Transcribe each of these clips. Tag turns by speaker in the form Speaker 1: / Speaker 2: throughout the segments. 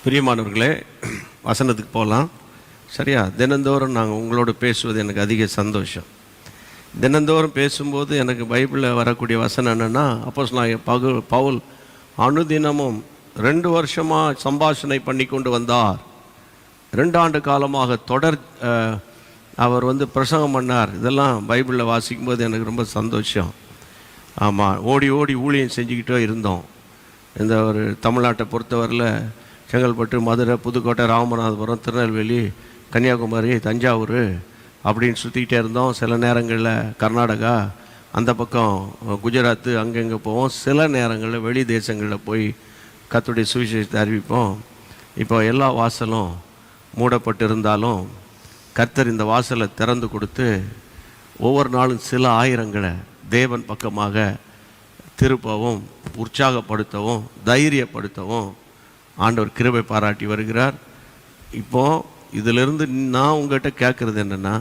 Speaker 1: பிரியமானவர்களே, வசனத்துக்கு போகலாம். சரியா? தினந்தோறும் நாங்கள் உங்களோடு பேசுவது எனக்கு அதிக சந்தோஷம். தினந்தோறும் பேசும்போது எனக்கு பைபிளில் வரக்கூடிய வசனம் என்னென்னா, அப்போஸ்தலனாகிய பவுல் அனுதினமும் 2 வருஷமாக சம்பாஷணை பண்ணி கொண்டு வந்தார். 2 ஆண்டு காலமாக தொடர் அவர் பிரசங்கம் பண்ணார். இதெல்லாம் பைபிளில் வாசிக்கும்போது எனக்கு ரொம்ப சந்தோஷம். ஆமாம், ஓடி ஓடி ஊழியம் செஞ்சுக்கிட்டே இருந்தோம். இந்த ஒரு தமிழ்நாட்டை பொறுத்தவரையில் செங்கல்பட்டு, மதுரை, புதுக்கோட்டை, ராமநாதபுரம், திருநெல்வேலி, கன்னியாகுமரி, தஞ்சாவூர் அப்படின்னு சுற்றிக்கிட்டே இருந்தோம். சில நேரங்களில் கர்நாடகா, அந்த பக்கம் குஜராத்து, அங்கங்கே போவோம். சில நேரங்களில் வெளி தேசங்களில் போய் கர்த்தருடைய சுவிசேஷத்தை அறிவிப்போம். இப்போ எல்லா வாசலும் மூடப்பட்டிருந்தாலும் கர்த்தர் இந்த வாசலை திறந்து கொடுத்து ஒவ்வொரு நாளும் சில ஆயிரங்களை தேவன் பக்கமாக திருப்பவும், உற்சாகப்படுத்தவும், தைரியப்படுத்தவும் ஆண்டவர் கிருபை பாராட்டி வருகிறார். இப்போது இதிலிருந்து நான் உங்கள்கிட்ட கேட்குறது என்னென்னா,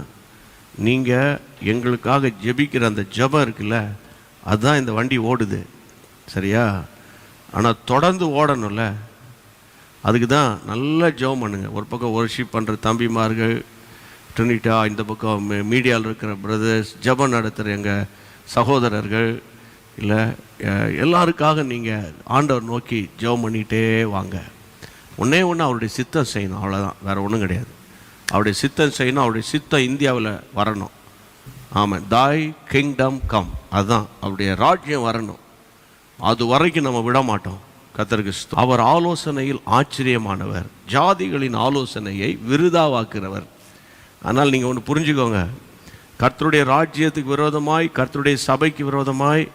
Speaker 1: நீங்கள் எங்களுக்காக ஜெபிக்கிற அந்த ஜெபம் இருக்குல்ல, அதுதான் இந்த வண்டி ஓடுது. சரியா? ஆனால் தொடர்ந்து ஓடணும்ல, அதுக்கு தான் நல்ல ஜெபம் பண்ணுங்க. ஒரு பக்கம் வொர்ஷிப் பண்ணுற தம்பிமார்கள், ட்ரினிட்டா, இந்த பக்கம் மீடியாவில் இருக்கிற பிரதர்ஸ், ஜெபம் நடத்துகிற எங்கள் சகோதரர்கள், இல்லை எல்லாருக்காக நீங்கள் ஆண்டவர் நோக்கி ஜெபம் பண்ணிகிட்டே வாங்க. ஒன்றே அவருடைய சித்தம் செய்யணும், அவ்வளோதான், வேறு ஒன்றும் கிடையாது. அவருடைய சித்தம் செய்யணும், அவருடைய சித்தம் இந்தியாவில் வரணும். ஆமாம், தாய் கிங்டம் கம், அதுதான் அவருடைய ராஜ்யம் வரணும். அது வரைக்கும் நம்ம விட மாட்டோம். கர்த்தருக்கு அவர் ஆலோசனையில் ஆச்சரியமானவர், ஜாதிகளின் ஆலோசனையை விருதாவாக்குறவர். ஆனால் நீங்கள் ஒன்று புரிஞ்சுக்கோங்க, கர்த்தருடைய ராஜ்யத்துக்கு விரோதமாய், கர்த்தருடைய சபைக்கு விரோதமாய்,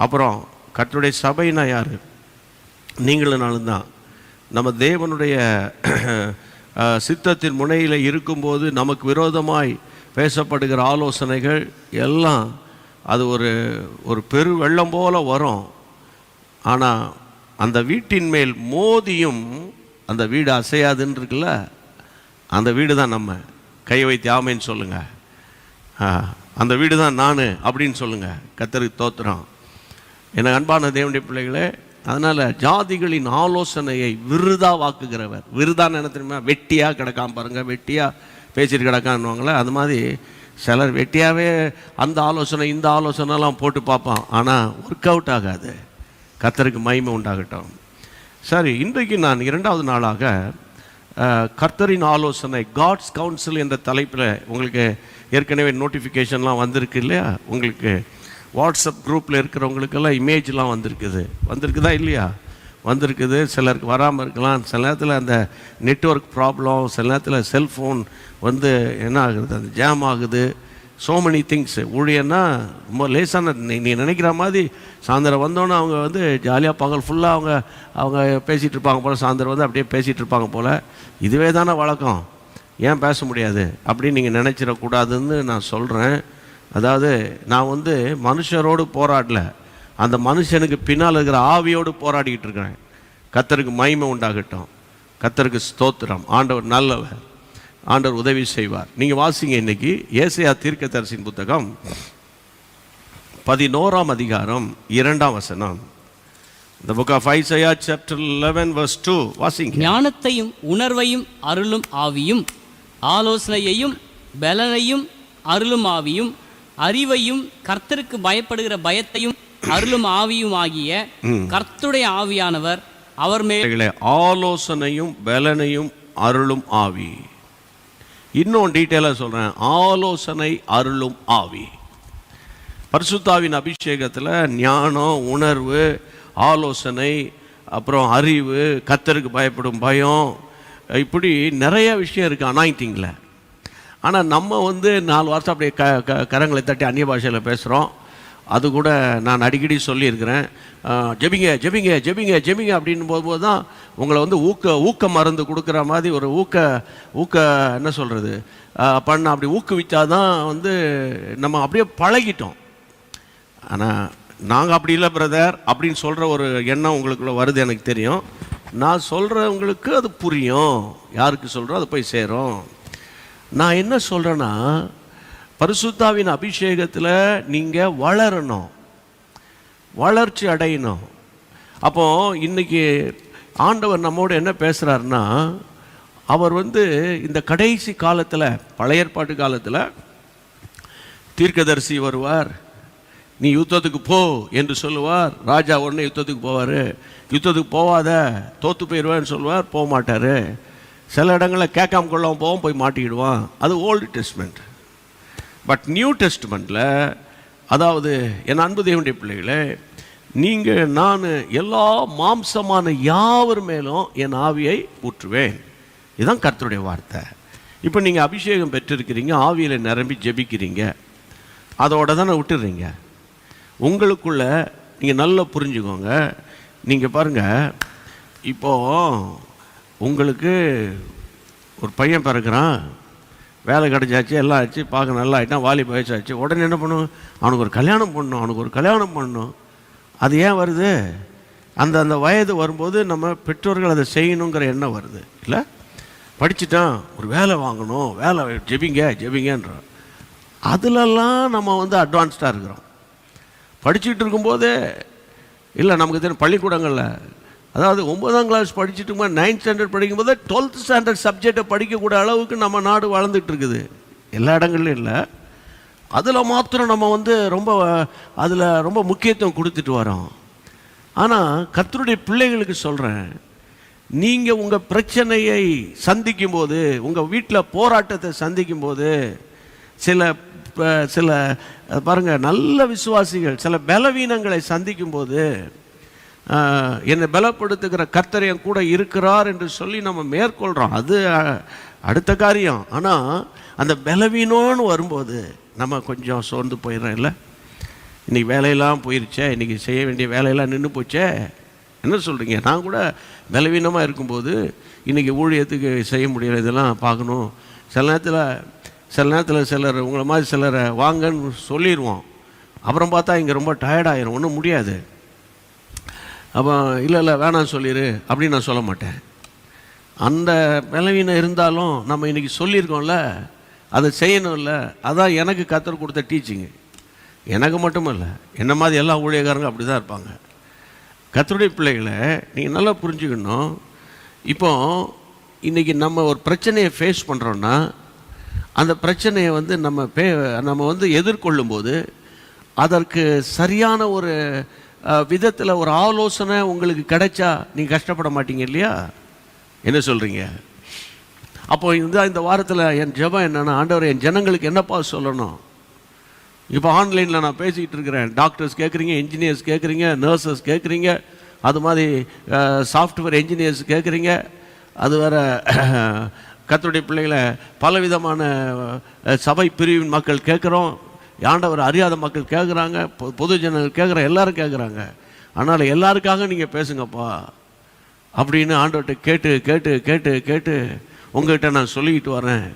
Speaker 1: அப்புறம் கர்த்தருடைய சபைனா யார்? நீங்களும் தான். நம்ம தேவனுடைய சித்தத்தின் முனையில் இருக்கும்போது நமக்கு விரோதமாய் பேசப்படுகிற ஆலோசனைகள் எல்லாம் அது ஒரு பெரு வெள்ளம் போல வரும். ஆனால் அந்த வீட்டின் மேல் மோதியும் அந்த வீடு அசையாதுன்னு இருக்குல்ல, அந்த வீடு தான் நம்ம. கை வைத்து ஆமேன்னு சொல்லுங்கள். அந்த வீடு தான் நான் அப்படின்னு சொல்லுங்கள். கர்த்தருக்கு ஸ்தோத்திரம். எனக்கு அன்பான தேவனுடைய பிள்ளைகளே, அதனால் ஜாதிகளின் ஆலோசனையை விருதாவாக்குகிறவர். விருதான்னு என்ன தெரியுமா? வெட்டியாக கிடக்காம பாருங்கள், வெட்டியாக பேசிட்டு கிடக்கான்னுவாங்களே, அது மாதிரி சிலர் வெட்டியாகவே அந்த ஆலோசனை இந்த ஆலோசனைலாம் போட்டு பார்ப்பான், ஆனால் ஒர்க் அவுட் ஆகாது. கர்த்தருக்கு மகிமை உண்டாகட்டும். சரி, இன்றைக்கு நான் 2வது நாளாக கர்த்தரின் ஆலோசனை, காட்ஸ் கவுன்சில் என்ற தலைப்பில் உங்களுக்கு ஏற்கனவே நோட்டிஃபிகேஷன்லாம் வந்திருக்கு இல்லையா? உங்களுக்கு வாட்ஸ்அப் குரூப்பில் இருக்கிறவங்களுக்கெல்லாம் இமேஜ்லாம் வந்திருக்குதா இல்லையா? வந்திருக்குது. சிலருக்கு வராமல் இருக்கலாம். சில நேரத்தில் அந்த நெட்வொர்க் ப்ராப்ளம், சில நேரத்தில் செல்ஃபோன் என்ன ஆகுது, அந்த ஜாம் ஆகுது. So many things. ஊழியன்னா ரொம்ப லேசான, நீ நினைக்கிற மாதிரி சாயந்தரம் வந்தோன்னே அவங்க ஜாலியாக பகல் ஃபுல்லாக அவங்க பேசிகிட்டு இருப்பாங்க போல், சாயந்தரம் அப்படியே பேசிகிட்டு இருப்பாங்க போல். இதுவே தானே வழக்கம், ஏன் பேச முடியாது அப்படின்னு நீங்கள் நினச்சிடக்கூடாதுன்னு நான் சொல்கிறேன். அதாவது நான் மனுஷரோடு போராடல, அந்த மனுஷனுக்கு பின்னால் இருக்கிற ஆவியோடு போராடிக்கிட்டு இருக்கிறேன். கர்த்தருக்கு மகிமை உண்டாகட்டும். கர்த்தருக்கு ஸ்தோத்திரம். ஆண்டவர் நல்லவர், ஆண்டவர் உதவி செய்வார். நீங்கள் வாசிங்க இன்னைக்கு ஏசாயா தீர்க்கதரிசியின் புத்தகம் 11ஆம் அதிகாரம் 2ஆம் வசனம். The book of Isaiah chapter 11 verse 2. வாசிங்க.
Speaker 2: ஞானத்தையும் உணர்வையும் அருளும் ஆவியும், ஆலோசனையையும் பலனையும் அருளும் ஆவியும், அறிவையும் கர்த்தருக்கு பயப்படுகிற பயத்தையும் அருளும் ஆவியும் ஆகிய கர்த்தருடைய ஆவியானவர் அவர் மேல்.
Speaker 1: ஆலோசனையும் பலனையும் அருளும் ஆவி. இன்னும் டீட்டெயிலாக சொல்கிறேன், ஆலோசனை அருளும் ஆவி. பரிசுத்தாவின் அபிஷேகத்தில் ஞானம், உணர்வு, ஆலோசனை, அப்புறம் அறிவு, கர்த்தருக்கு பயப்படும் பயம், இப்படி நிறைய விஷயம் இருக்குது அனாயிண்டிங்கில். ஆனால் நம்ம 4 வருஷம் அப்படியே கரங்களை தட்டி அந்நிய பாஷையில் பேசுகிறோம். அது கூட நான் அடிக்கடி சொல்லியிருக்கிறேன், ஜெபிங்க ஜெபிங்க ஜெபிங்க ஜெபிங்க அப்படின் போது தான் உங்களை ஊக்க மருந்து கொடுக்குற மாதிரி ஒரு ஊக்க என்ன சொல்கிறது பண்ண அப்படி ஊக்குவிச்சா தான் நம்ம அப்படியே பழகிட்டோம். ஆனால் நாங்கள் அப்படி இல்லை பிரதர் அப்படின்னு சொல்கிற ஒரு எண்ணம் உங்களுக்குள்ள வருது, எனக்கு தெரியும். நான் சொல்கிறவங்களுக்கு அது புரியும், யாருக்கு சொல்கிறோம் அது போய் சேரும். நான் என்ன சொல்கிறேன்னா, பரிசுத்தாவின் அபிஷேகத்தில் நீங்கள் வளரணும், வளர்ச்சி அடையணும். அப்போது இன்றைக்கி ஆண்டவர் நம்மோடு என்ன பேசுகிறாருன்னா, அவர் வந்து இந்த கடைசி காலத்தில், பழைய ஏற்பாட்டு காலத்தில் தீர்க்கதரிசி வருவார், நீ யுத்தத்துக்கு போ என்று சொல்லுவார். ராஜா உடனே யுத்தத்துக்கு போவார். யுத்தத்துக்கு போவாத, தோற்று போயிடுவேன்னு சொல்லுவார், போக மாட்டார். சில இடங்களில் கேட்காம கொள்ளாமல் போவோம், போய் மாட்டிக்கிடுவான். அது ஓல்டு டெஸ்ட்மெண்ட். பட் நியூ டெஸ்ட்மெண்ட்டில், அதாவது என் அன்பு தேவனுடைய பிள்ளைகளே, நீங்கள் நான் எல்லா மாம்சமான யாவர் மேலும் என் ஆவியை ஊற்றுவேன். இதுதான் கர்த்தருடைய வார்த்தை. இப்போ நீங்கள் அபிஷேகம் பெற்றிருக்கிறீங்க, ஆவியில் நிரம்பி ஜெபிக்கிறீங்க, அதோட தானே விட்டுடுறீங்க. உங்களுக்குள்ள நீங்கள் நல்லா புரிஞ்சுக்கோங்க. நீங்கள் பாருங்கள், இப்போது உங்களுக்கு ஒரு பையன் பிறகுறான், வேலை கிடைச்சாச்சு, எல்லாம் ஆச்சு, பார்க்க நல்லா ஆகிட்டான், வாலி வயசாச்சு. உடனே என்ன பண்ணும்? அவனுக்கு ஒரு கல்யாணம் பண்ணணும், அவனுக்கு ஒரு கல்யாணம் பண்ணணும். அது ஏன் வருது? அந்த வயது வரும்போது நம்ம பெற்றோர்கள் அதை செய்யணுங்கிற எண்ணம் வருது இல்லை? படிச்சுட்டான், ஒரு வேலை வாங்கணும், வேலை ஜெபிங்கன்றோம். அதிலெல்லாம் நம்ம வந்து அட்வான்ஸ்டாக இருக்கிறோம். படிச்சுட்டு இருக்கும்போதே இல்லை, நமக்கு தெரியும் பள்ளிக்கூடங்களில், அதாவது 9ஆம் கிளாஸ் படிச்சுட்டு 9th ஸ்டாண்டர்ட் படிக்கும்போது 12th ஸ்டாண்டர்ட் சப்ஜெக்டை படிக்கக்கூடிய அளவுக்கு நம்ம நாடு வளர்ந்துட்டு இருக்குது. எல்லா இடங்கள்லையும் இல்லை, அதில் மாத்திரம் நம்ம வந்து அதில் ரொம்ப முக்கியத்துவம் கொடுத்துட்டு வரோம். ஆனால் கர்த்தருடைய பிள்ளைகளுக்கு சொல்கிறேன், நீங்கள் உங்கள் பிரச்சனையை சந்திக்கும் போது, உங்கள் வீட்டில் போராட்டத்தை சந்திக்கும் போது, சில பாருங்கள், நல்ல விசுவாசிகள் சில பலவீனங்களை சந்திக்கும் போது, என்னை பலப்படுத்துகிற கர்த்தர் என் கூட இருக்கிறார் என்று சொல்லி நம்ம மேற்கொள்கிறோம். அது அடுத்த காரியம். ஆனால் அந்த பலவீனம்னு வரும்போது நம்ம கொஞ்சம் சோர்ந்து போயிடுறோம் இல்லை? இன்றைக்கி வேலையெல்லாம் போயிருச்சே, இன்றைக்கி செய்ய வேண்டிய வேலையெல்லாம் நின்று போச்சே, என்ன சொல்கிறீங்க? நான் கூட பலவீனமாக இருக்கும்போது இன்றைக்கி ஊழியத்துக்கு செய்ய முடியல, இதெல்லாம் பார்க்கணும். சில நேரத்தில் சிலர் உங்களை மாதிரி சிலரை வாங்கன்னு சொல்லிடுவோம், அப்புறம் பார்த்தா இங்கே ரொம்ப டயர்டாயிரும், ஒன்றும் முடியாது. அப்போ இல்லை வேணாம் சொல்லிடு அப்படின்னு நான் சொல்ல மாட்டேன். அந்த பலவீனம் இருந்தாலும் நம்ம இன்றைக்கி சொல்லியிருக்கோம்ல, அதை செய்யணும்ல. அதான் எனக்கு கர்த்தர் கொடுத்த டீச்சிங்கு. எனக்கு மட்டும் இல்லை, என்ன மாதிரி எல்லா ஊழியக்காரங்க அப்படி தான் இருப்பாங்க. கர்த்தருடைய பிள்ளைகளை நீங்கள் நல்லா புரிஞ்சுக்கணும். இப்போ இன்றைக்கி நம்ம ஒரு பிரச்சனையை ஃபேஸ் பண்ணுறோன்னா, அந்த பிரச்சனையை வந்து நம்ம வந்து எதிர்கொள்ளும்போது அதற்கு சரியான ஒரு விதத்தில் ஒரு ஆலோசனை உங்களுக்கு கிடைச்சா நீங்கள் கஷ்டப்பட மாட்டீங்க இல்லையா? என்ன சொல்கிறீங்க? அப்போ இந்த வாரத்தில் என் ஜெபம் என்னென்னா, ஆண்டவர் என் ஜனங்களுக்கு என்னப்பா சொல்லணும்? இப்போ ஆன்லைனில் நான் பேசிக்கிட்டு இருக்கிறேன், டாக்டர்ஸ் கேட்குறீங்க, இன்ஜினியர்ஸ் கேட்குறீங்க, நர்சஸ் கேட்குறீங்க, அது மாதிரி சாஃப்ட்வேர் இன்ஜினியர்ஸ் கேட்குறீங்க, அது வேறு கர்த்தருடைய பிள்ளைகளை பலவிதமான சபை பிரிவின் மக்கள் கேட்குறோம், ஆண்டவர் அறியாத மக்கள் கேட்குறாங்க, பொது ஜனங்கள் கேட்குறாங்க, எல்லோரும் கேட்குறாங்க. அதனால் எல்லாருக்காக நீங்கள் பேசுங்கப்பா அப்படின்னு ஆண்டவர்கிட்ட கேட்டு கேட்டு கேட்டு கேட்டு உங்கள்கிட்ட நான் சொல்லிக்கிட்டு வரேன்.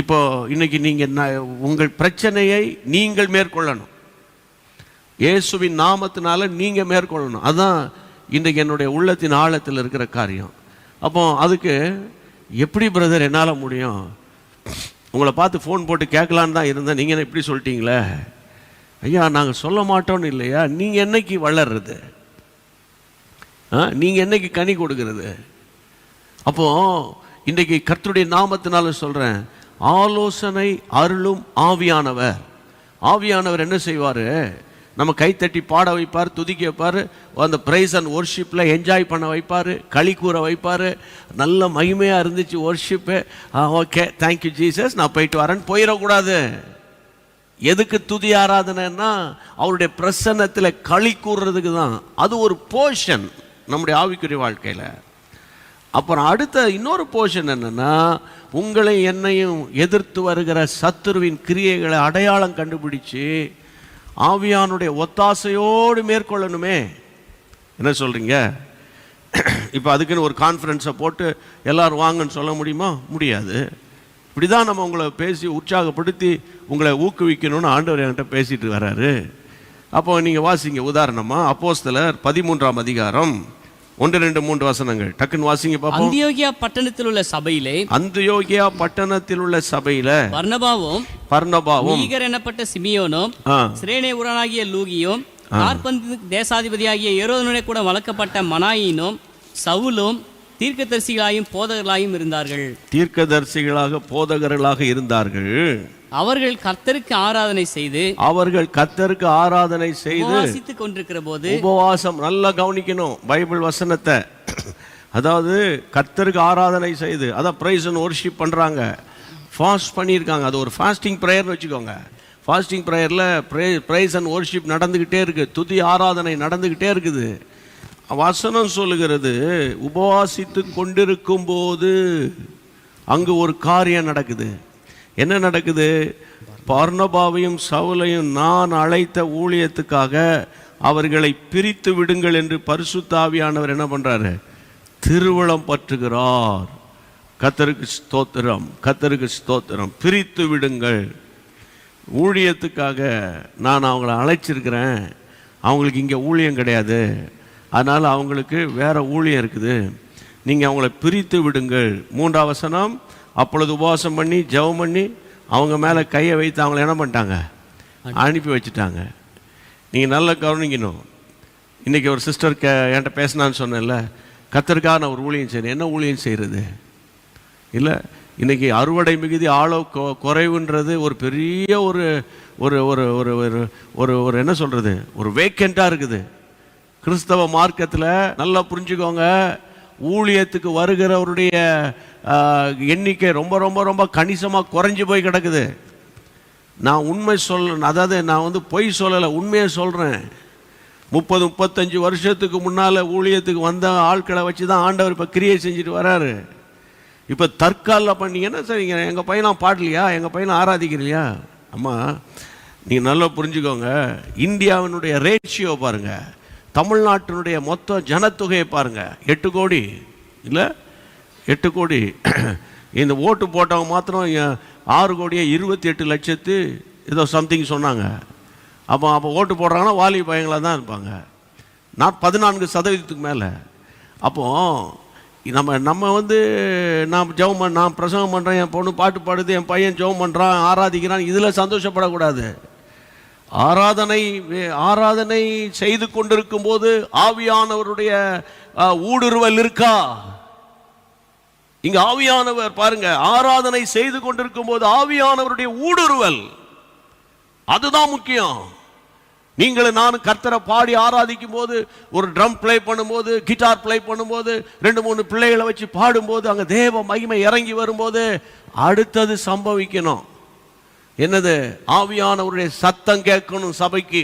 Speaker 1: இப்போது இன்றைக்கி நீங்கள் உங்கள் பிரச்சனையை நீங்கள் மேற்கொள்ளணும், இயேசுவின் நாமத்தினால நீங்கள் மேற்கொள்ளணும். அதுதான் இன்றைக்கி என்னுடைய உள்ளத்தின் ஆழத்தில் இருக்கிற காரியம். அப்போ அதுக்கு எப்படி பிரதர் என்னால் முடியும்? உங்களை பார்த்து ஃபோன் போட்டு கேட்கலான்னு தான் இருந்தேன், நீங்கள் இப்படி சொல்லிட்டீங்களே. ஐயா, நாங்கள் சொல்ல மாட்டோன்னு இல்லையா? நீங்கள் என்னைக்கு வளர்றது? நீங்கள் என்னைக்கு கனி கொடுக்கறது? அப்போது இன்றைக்கி கர்த்தருடைய நாமத்தினால சொல்கிறேன், ஆலோசனை அருளும் ஆவியானவர். ஆவியானவர் என்ன செய்வார்? நம்ம கைத்தட்டி பாட வைப்பார், துதிக்க வைப்பார், அந்த ப்ரைஸ் அண்ட் ஒர்ஷிப்பில் என்ஜாய் பண்ண வைப்பார், களி கூற வைப்பார். நல்ல மகிமையாக இருந்துச்சு ஒர்ஷிப்பு, ஓகே தேங்க்யூ ஜீசஸ், நான் போயிட்டு வரேன்னு போயிடக்கூடாது. எதுக்கு துதி ஆராதனைன்னா அவருடைய பிரசன்னத்தில் களி கூறுறதுக்கு தான். அது ஒரு போர்ஷன் நம்முடைய ஆவிக்குரிய வாழ்க்கையில். அப்புறம் அடுத்த இன்னொரு போர்ஷன் என்னென்னா, உங்களை என்னையும் எதிர்த்து வருகிற சத்துருவின் கிரியைகளை அடையாளம் கண்டுபிடிச்சு ஆவியானுடைய ஒத்தாசையோடு மேற்கொள்ளணுமே. என்ன சொல்கிறீங்க? இப்போ அதுக்குன்னு ஒரு கான்ஃபரன்ஸை போட்டு எல்லோரும் வாங்கன்னு சொல்ல முடியுமா? முடியாது. இப்படி தான் நம்ம உங்களை பேசி உற்சாகப்படுத்தி உங்களை ஊக்குவிக்கணும்னு ஆண்டவர் என்கிட்ட பேசிட்டு வர்றாரு. அப்போ நீங்கள் வாசிங்க. உதாரணமாக அப்போஸ்தலர் 13ஆம் அதிகாரம் 1, 2, 3 வசனங்கள் டக்குன்னு வாசிங்க பாப்போம்.
Speaker 2: அந்தியோகியா பட்டணத்தில் உள்ள சபையிலே,
Speaker 1: அந்தியோகியா பட்டணத்தில் உள்ள சபையில பர்னபாவும்
Speaker 2: நீகர் எனப்பட்ட சிமியோனும், சிரேனே ஊரானாகிய லூகியும், காற்பந்து தேசாதிபதியாகிய ஏரோதனுடைய கூட வளர்க்கப்பட்ட மனாயினும், சவுலும் தீர்க்கதரிசிகளாயும் போதகர்களாயும் இருந்தார்கள்.
Speaker 1: தீர்க்கதரிசிகளாக போதகர்களாக இருந்தார்கள்.
Speaker 2: அவர்கள் கர்த்தருக்கு ஆராதனை செய்து உபவாசித்துக் கொண்டிருக்கிற போது,
Speaker 1: உபவாசம் நல்லா கவனிக்கணும் பைபிள் வசனத்தை. அதாவது கர்த்தருக்கு ஆராதனை செய்து, அதான் பிரைஸ் அண்ட் வொர்ஷிப் பண்றாங்க, ஃபாஸ்ட் பண்ணியிருக்காங்க. அது ஒரு ஃபாஸ்டிங் ப்ரேயர்னு வச்சுக்கோங்க. ஃபாஸ்டிங் ப்ரேயரில் பிரைஸ் அண்ட் வொர்ஷிப் நடந்துக்கிட்டே இருக்குது, துதி ஆராதனை நடந்துக்கிட்டே இருக்குது. வசனம் சொல்லுகிறது, உபவாசித்து கொண்டிருக்கும் போது அங்கு ஒரு காரியம் நடக்குது. என்ன நடக்குது? பர்னபாவையும் சவுலையும் நான் அழைத்த ஊழியத்துக்காக அவர்களை பிரித்து விடுங்கள் என்று பரிசுத்த ஆவியானவர் என்ன பண்றாரு? திருவுளம் பற்றுகிறார். கர்த்தருக்கு ஸ்தோத்திரம், கர்த்தருக்கு ஸ்தோத்திரம். பிரித்து விடுங்கள், ஊழியத்துக்காக நான் அவங்கள அழைச்சிருக்கிறேன், அவங்களுக்கு இங்கே ஊழியம் கிடையாது, அதனால் அவங்களுக்கு வேற ஊழியம் இருக்குது, நீங்கள் அவங்கள பிரித்து விடுங்கள். 3ஆம் வசனம், அப்பொழுது உபவாசம் பண்ணி ஜெபம் பண்ணி அவங்க மேலே கையை வைத்து அவங்கள என்ன பண்ணிட்டாங்க? அனுப்பி வச்சுட்டாங்க. நீங்கள் நல்லா கவனிக்கணும். இன்றைக்கி ஒரு சிஸ்டர் என்கிட்ட பேசினான்னு சொன்னேன்ல, கர்த்தருக்காக நான் ஒரு ஊழியம் செய்யணும். என்ன ஊழியம் செய்கிறது? இல்லை, இன்றைக்கி அறுவடை மிகுதி ஆளோ குறைவுன்றது ஒரு பெரிய ஒரு ஒரு ஒரு ஒரு ஒரு ஒரு என்ன சொல்கிறது, ஒரு வேக்கண்ட்டாக இருக்குது கிறிஸ்தவ மார்க்கத்தில். நல்லா புரிஞ்சுக்கோங்க, ஊழியத்துக்கு வருகிறவருடைய எண்ணிக்கை ரொம்ப ரொம்ப ரொம்ப கணிசமாக குறைஞ்சி போய் கிடக்குது. நான் உண்மை அதாவது நான் பொய் சொல்லலை, உண்மையை சொல்கிறேன். 30-35 வருஷத்துக்கு முன்னால் ஊழியத்துக்கு வந்த ஆட்களை வச்சு தான் ஆண்டவர் இப்போ கிரியை செஞ்சுட்டு வராரு. இப்போ தற்காலில் பண்ணீங்கன்னா சரிங்க, எங்கள் பையனை பாடலையா, எங்கள் பையனை ஆராதிக்கிறீங்களா? அம்மா நீங்கள் நல்லா புரிஞ்சுக்கோங்க, இந்தியாவினுடைய ரேஷியோ பாருங்கள், தமிழ்நாட்டினுடைய மொத்த ஜனத்தொகையை பாருங்கள், 8 கோடி இல்லை 8 கோடி. இந்த ஓட்டு போட்டவங்க மாத்திரம் 6,28,00,000 ஏதோ சம்திங் சொன்னாங்க. அப்போ ஓட்டு போடுறாங்கன்னா வாலி பையங்களாக தான் இருப்பாங்க, 14% மேலே. அப்போது நம்ம நான் பிரசங்கம் பண்ணுறேன், என் பொண்ணு பாட்டு பாடுது, என் பையன் ஜெபம் பண்ணுறான், ஆராதிக்கிறான், இதில் சந்தோஷப்படக்கூடாது. ஆராதனை செய்து கொண்டிருக்கும் போது ஆவியானவருடைய ஊடுருவல் இருக்கா? இங்க ஆவியானவர் பாருங்க, ஆராதனை செய்து கொண்டிருக்கும் போது ஆவியானவருடைய ஊடுருவல், அதுதான் முக்கியம். நீங்களும் நானும் கர்த்தரை பாடி ஆராதிக்கும் போது, ஒரு ட்ரம் பிளே பண்ணும்போது, கிட்டார் பிளே பண்ணும்போது, 2-3 பிள்ளைகளை வச்சு பாடும்போது, அங்கே தேவ மகிமை இறங்கி வரும்போது அடுத்தது சம்பவிக்கணும். என்னது? ஆவியானவருடைய சத்தம் கேட்கணும். சபைக்கு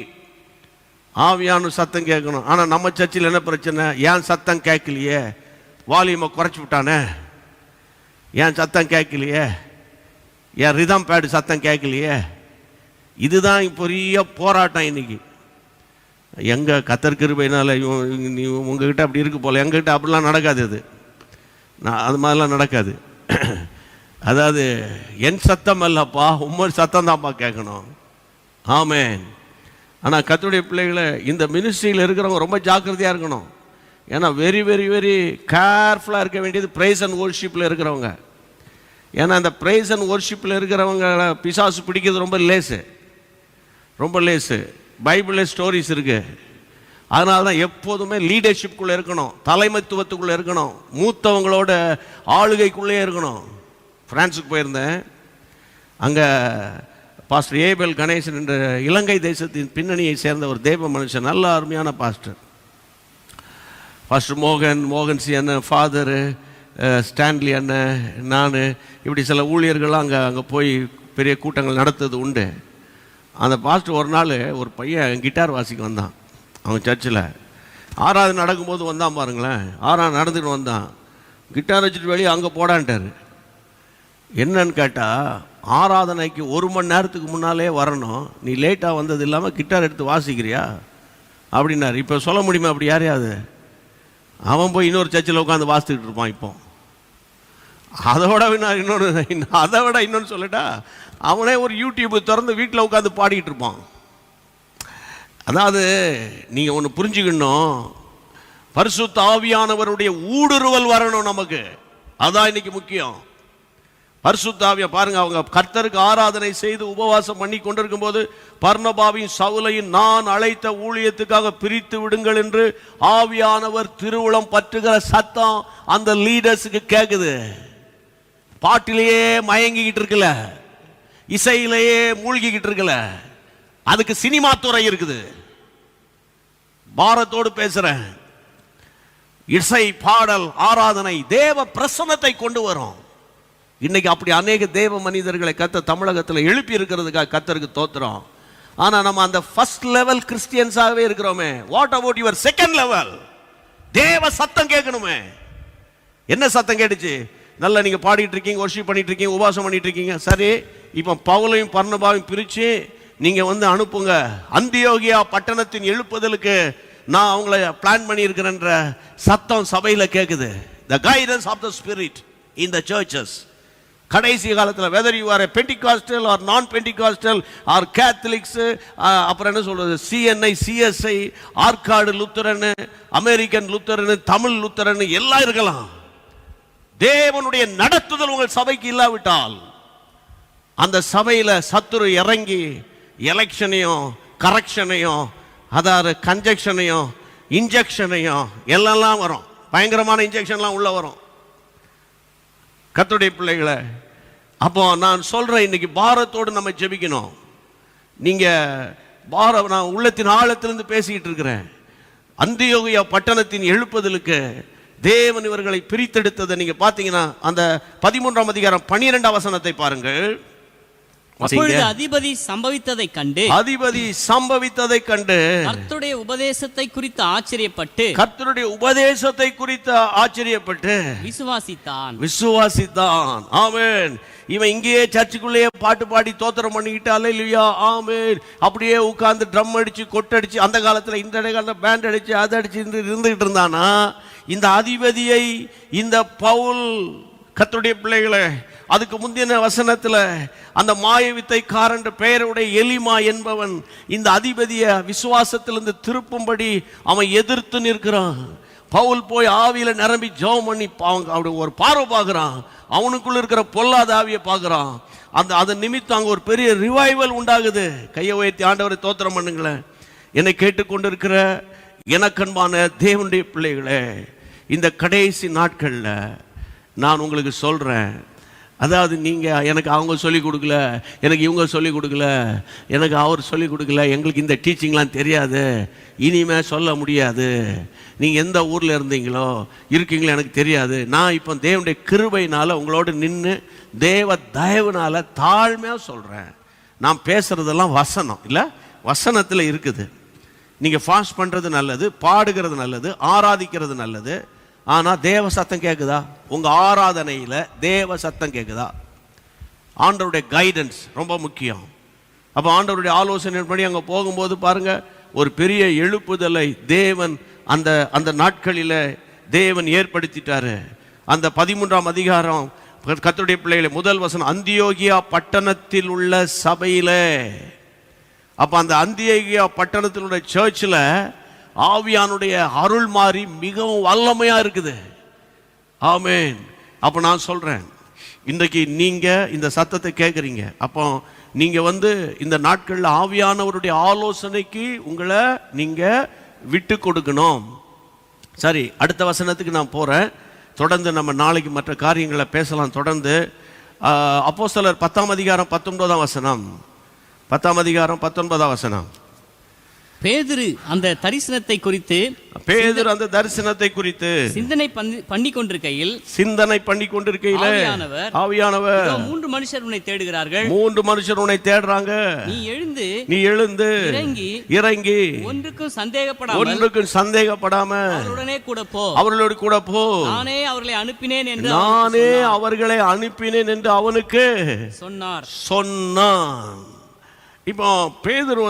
Speaker 1: ஆவியான சத்தம் கேட்கணும். ஆனால் நம்ம சர்ச்சில் என்ன பிரச்சனை? ஏன் சத்தம் கேட்கலையே, வால்யூமை குறைச்சி விட்டானே, ஏன் சத்தம் கேட்கலையே, ஏன் ரிதம் பேடு சத்தம் கேட்கலையே. இதுதான் பெரிய போராட்டம் இன்னைக்கு. எங்க கர்த்தர் கிருபையினால நீ உங்ககிட்ட அப்படி இருக்கு போல, எங்ககிட்ட அப்படிலாம் நடக்காது. அது மாதிரிலாம் நடக்காது. அதாவது என் சத்தம் அல்லப்பா, உம்மர் சத்தம் தான்ப்பா கேட்கணும். ஆமென். ஆனால் கர்த்தருடைய பிள்ளைகளை, இந்த மினிஸ்ட்ரியில் இருக்கிறவங்க ரொம்ப ஜாக்கிரதையாக இருக்கணும். ஏன்னா வெரி வெரி வெரி கேர்ஃபுல்லாக இருக்க வேண்டியது பிரைஸ் அண்ட் வொர்ஷிப்பில் இருக்கிறவங்க. ஏன்னா இந்த பிரைஸ் அண்ட் வொர்ஷிப்பில் இருக்கிறவங்க பிசாசு பிடிக்கிறது ரொம்ப லேசு, ரொம்ப லேசு. பைபிளில் ஸ்டோரிஸ் இருக்கு. அதனால தான் எப்போதுமே லீடர்ஷிப்குள்ளே இருக்கணும், தலைமைத்துவத்துக்குள்ளே இருக்கணும், மூத்தவங்களோட ஆளுகைக்குள்ளே இருக்கணும். பிரான்ஸுக்கு போயிருந்தேன். அங்கே பாஸ்டர் ஏபெல் கணேசன் என்ற இலங்கை தேசத்தின் பின்னணியை சேர்ந்த ஒரு தேவ மனுஷன், நல்ல அருமையான பாஸ்டர். பாஸ்டர் மோகன்சி அண்ணன், ஃபாதரு ஸ்டான்லி அண்ணன், நான், இப்படி சில ஊழியர்கள்லாம் அங்கே போய் பெரிய கூட்டங்கள் நடத்துறது உண்டு. அந்த பாஸ்டர் ஒரு நாள் ஒரு பையன் கிட்டார் வாசிக்க வந்தான். அவன் சர்ச்சில் ஆராதனை நடக்கும்போது வந்தான் பாருங்களேன். ஆராதனை நடந்துட்டு வந்தான், கிட்டார் வச்சுட்டு வெளியே அங்கே போடான்ட்டார். என்னன்னு கேட்டால், ஆராதனைக்கு 1 மணி நேரத்துக்கு முன்னாலே வரணும், நீ லேட்டாக வந்தது இல்லாமல் கிட்டார் எடுத்து வாசிக்கிறியா அப்படின்னாரு. இப்போ சொல்ல முடியுமா அப்படி யாரையாவது? அவன் போய் இன்னொரு சர்ச்சில் உட்காந்து வாசித்துக்கிட்டு இருப்பான். இப்போ அதை விட இன்னொன்று சொல்லட்டா, அவனே ஒரு யூடியூப் திறந்து வீட்டில் உட்காந்து பாடிக்கிட்டு இருப்பான். அதாவது நீங்கள் ஒன்று புரிஞ்சுக்கணும், பரிசுத்த ஆவியானவருடைய ஊடுருவல் வரணும் நமக்கு. அதான் இன்னைக்கு முக்கியம். பரிசுத்த ஆவியா பாருங்க, அவங்க கர்த்தருக்கு ஆராதனை செய்து உபவாசம் பண்ணி கொண்டிருக்கும் போது பர்னபாவையும் சவுலையும் நான் அழைத்த ஊழியத்துக்காக பிரித்து விடுங்கள் என்று ஆவியானவர் திருவுளம் பற்றுகிற சத்தம் அந்த லீடர்ஸுக்கு கேக்குது. பாட்டிலேயே மயங்கிக்கிட்டு இருக்கல, இசையிலேயே மூழ்கிக்கிட்டு இருக்கல, அதுக்கு சினிமா துறை இருக்குது. பாரத்தோடு பேசுறேன். இசை, பாடல், ஆராதனை தேவ பிரசன்னத்தை கொண்டு வரும். இன்னைக்கு அப்படி அநேக தேவ மனிதர்களை கர்த்தர் தமிழகத்தில் எழுப்பி இருக்கிறதுக்காக கர்த்தருக்கு தோத்துறோம். ஆனா நம்ம அந்த ஃபர்ஸ்ட் லெவல் கிறிஸ்டியன்ஸாகவே இருக்கிறோமே. What about your second level? தேவ சத்தம் கேட்கணுமே. என்ன சத்தம் கேட்டுச்சு? நல்லா நீங்க பாடிட்டு இருக்கீங்க, வொர்ஷிப் பண்ணிட்டு இருக்கீங்க, உபவாசம் பண்ணிட்டு இருக்கீங்க. சரி, இப்போ பவுலையும் பர்னபாவையும் பிரிச்சு நீங்க அனுப்புங்க. அந்தியோகியா பட்டணத்தின் எழுப்புதலுக்கு நான் அவங்கள பிளான் பண்ணி இருக்கிறேன்ற சத்தம் சபையில கேக்குது. The guidance of the spirit in the churches. கடைசி காலத்தில் whether you are a Pentecostal or non Pentecostal or Catholics, அப்புறம் என்ன சொல்றது, CNI, CSI, Arcot Lutheran, American Lutheran, Tamil Lutheran எல்லாம் இருக்கலாம். தேவனுடைய நடத்துதல் உங்கள் சபைக்கு இல்லாவிட்டால் அந்த சபையில சத்துரு இறங்கி எலெக்ஷனையும் கரெக்ஷனையும் அதாவது கன்ஜெக்ஷனையும் இன்ஜெக்ஷனையும் எல்லாம் வரும். பயங்கரமான இன்ஜெக்ஷன்லாம் உள்ள வரும் கர்த்தருடைய பிள்ளைகளை. அப்போ நான் சொல்றேன், இன்னைக்கு பாரத்தோடு நம்ம ஜெபிக்கணும். நீங்க நான் உள்ளத்தின் ஆழத்திலிருந்து பேசிக்கிட்டு இருக்கிறேன். அந்தியோகியா பட்டணத்தின் எழுப்புதலுக்கு தேவன் இவர்களை பிரித்தெடுத்ததை நீங்க பாத்தீங்கன்னா அந்த 13ஆம் அதிகாரம் 12ஆம் வசனத்தை பாருங்கள்.
Speaker 2: அதிபதி சம்பவித்ததை கண்டு கர்த்தருடைய உபதேசத்தை குறித்து ஆச்சரியப்பட்டு
Speaker 1: விசுவாசித்தான். ஆமென். இவன் இங்கேயே சர்ச்சுக்குள்ளேயே பாட்டு பாடி தோத்திரம் பண்ணிக்கிட்டு அல்லேலூயா ஆமென் அப்படியே உட்கார்ந்து ட்ரம் அடிச்சு கொட்டடிச்சு, அந்த காலத்துல இந்த காலத்துல பேண்ட் அடிச்சு அதை அடிச்சு இருந்துகிட்டு இருந்தானா, இந்த அதிபதியை இந்த பவுல் கர்த்தருடைய பிள்ளைகளை அதுக்கு முந்தின வசனத்துல அந்த மாயவித்தைக்காரன் பெயருடைய எலிமா என்பவன் இந்த அதிபதிய விசுவாசத்திலிருந்து திருப்பும்படி அவன் எதிர்த்து நிற்கிறான். பவுல் போய் ஆவியில நிரம்பி ஜெபம் பண்ணி அப்படி ஒரு பார்வை பார்க்கிறான். அவனுக்குள்ள இருக்கிற பொல்லாத ஆவியை பார்க்கிறான். அதன் நிமித்தம் அங்க ஒரு பெரிய ரிவைவல் உண்டாகுது. கையை உயர்த்தி ஆண்டவரை தோத்திரம் பண்ணுங்களேன். என்னை கேட்டுக்கொண்டிருக்கிற எனக்கன்பான தேவனுடைய பிள்ளைகளே, இந்த கடைசி நாட்கள்ல நான் உங்களுக்கு சொல்றேன், அதாவது நீங்க எனக்கு அவங்க சொல்லிக் கொடுக்கல, எனக்கு இவங்க சொல்லிக் கொடுக்கல, எனக்கு அவர் சொல்லிக் கொடுக்கல, எங்களுக்கு இந்த டீச்சிங்லாம் தெரியாது, இனிமே சொல்ல முடியாது, நீங்க எந்த ஊர்ல இருந்தீங்களோ இருக்கீங்களோ எனக்கு தெரியாது. நான் இப்போ தேவனுடைய கிருபையினால உங்களோடு நின்று தேவ தயவுனால தாழ்மையா சொல்றேன். நான் பேசுறதெல்லாம் வசனம் இல்ல, வசனத்துல இருக்குது. நீங்க ஃபாஸ்ட் பண்றது நல்லது, பாடுகிறது நல்லது, ஆராதிக்கிறது நல்லது. ஆனா தேவ சத்தம் கேக்குதா? உங்க ஆராதனையில தேவ சத்தம் கேக்குதா? ஆண்டவருடைய கைடன்ஸ் ரொம்ப முக்கியம். அப்ப ஆண்டவருடைய ஆலோசனை படி அங்க போகும்போது பாருங்க, ஒரு பெரிய எழுப்புதலை தேவன் அந்த நாட்களில தேவன் ஏற்படுத்திட்டாரு. அந்த 13ஆம் அதிகாரம் கர்த்தருடைய பிள்ளைகளை முதல் வசனம், அந்தியோகியா பட்டணத்தில் உள்ள சபையில. அப்ப அந்த அந்தியோகியா பட்டணத்தில் உள்ள சர்ச்சில் ஆவியானுடைய அருள் மாறி மிகவும் வல்லமையா இருக்குது. ஆமென். அப்ப நான் சொல்றேன், இன்றைக்கு நீங்க இந்த சத்தத்தை கேட்குறீங்க. அப்போ நீங்க இந்த நாட்கள்ல ஆவியானவருடைய ஆலோசனைக்கு உங்களை நீங்க விட்டு கொடுக்கணும். சரி, அடுத்த வசனத்துக்கு நான் போறேன். தொடர்ந்து நம்ம நாளைக்கு மற்ற காரியங்களை பேசலாம். தொடர்ந்து அப்போஸ்தலர் 10ஆம் அதிகாரம் 19ஆம் வசனம். 10ஆம் அதிகாரம் 19ஆம் வசனம்.
Speaker 2: பேதுரு அந்த தரிசனத்தை குறித்து சிந்தனை பண்ணி கொண்டிருக்கையில்
Speaker 1: ஆவியானவர்
Speaker 2: 3 மனுஷர் உன்னை தேடுகிறார்கள்.
Speaker 1: 3 மனுஷர் உன்னை தேடுறாங்க. நீ எழுந்து இறங்கி
Speaker 2: ஒன்றுக்கும் சந்தேகப்படாம
Speaker 1: அவர்களோடு கூட போ.
Speaker 2: நானே அவர்களை அனுப்பினேன் என்று அவனுக்கு சொன்னான்.
Speaker 1: இப்போ பேதுரு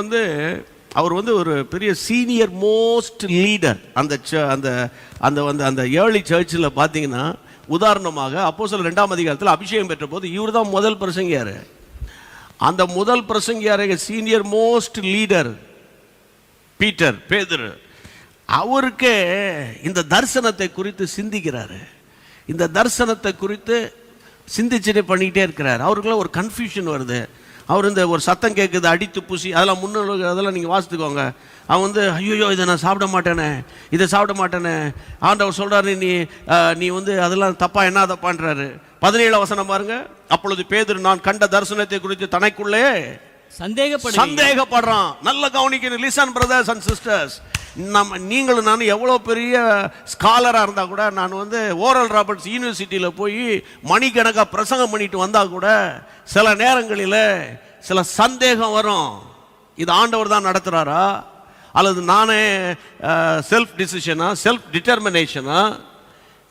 Speaker 1: அவர் ஒரு பெரிய சீனியர் மோஸ்ட் லீடர். அந்த ஏர்லி சர்ச்சில் பார்த்தீங்கன்னா, உதாரணமாக அப்போஸ்தலர் 2ஆம் அதிகாரத்தில் அபிஷேகம் பெற்ற போது இவர் தான் முதல் பிரசங்கியார். அந்த முதல் பிரசங்கியார் சீனியர் மோஸ்ட் லீடர் பேதுரு. அவருக்கு இந்த தரிசனத்தை குறித்து சிந்திக்கிறாரு. இந்த தரிசனத்தை குறித்து சிந்திச்சுட்டு பண்ணிக்கிட்டே இருக்கிறார். அவருக்குள்ள ஒரு கன்ஃபியூஷன் வருது. அவர் இந்த ஒரு சத்தம் கேட்குது, அடித்து பூசி, அதெல்லாம் முன்னோர்கள் அதெல்லாம் நீங்கள் வாசித்துக்கோங்க. அவன் வந்து ஐயோ இதை நான் சாப்பிட மாட்டேனே, இதை சாப்பிட மாட்டேனே. ஆண்டவர் சொல்கிறாரு, நீ வந்து அதெல்லாம் தப்பா, என்ன தப்பான்றாரு. 17 வசனம் பாருங்க. அப்பொழுது பேதுரு நான் கண்ட தரிசனத்தை குறித்து தனக்குள்ளே சந்தேகப்படுறான். நல்ல கவனிக்கணும். Listen brothers and sisters. நீங்களும் நானும் எவ்வளோ பெரிய ஸ்காலராக இருந்தால் கூட, நான் வந்து ஓரல் ராபர்ட்ஸ் யூனிவர்சிட்டியில் போய் மணிக்கணக்காக பிரசங்கம் பண்ணிட்டு வந்தால் கூட சில நேரங்களில் சில சந்தேகம் வரும். இது ஆண்டவர் தான் நடத்துகிறாரா, அல்லது நானே செல்ஃப் டிசிஷனா, செல்ஃப் டிட்டர்மினேஷனா,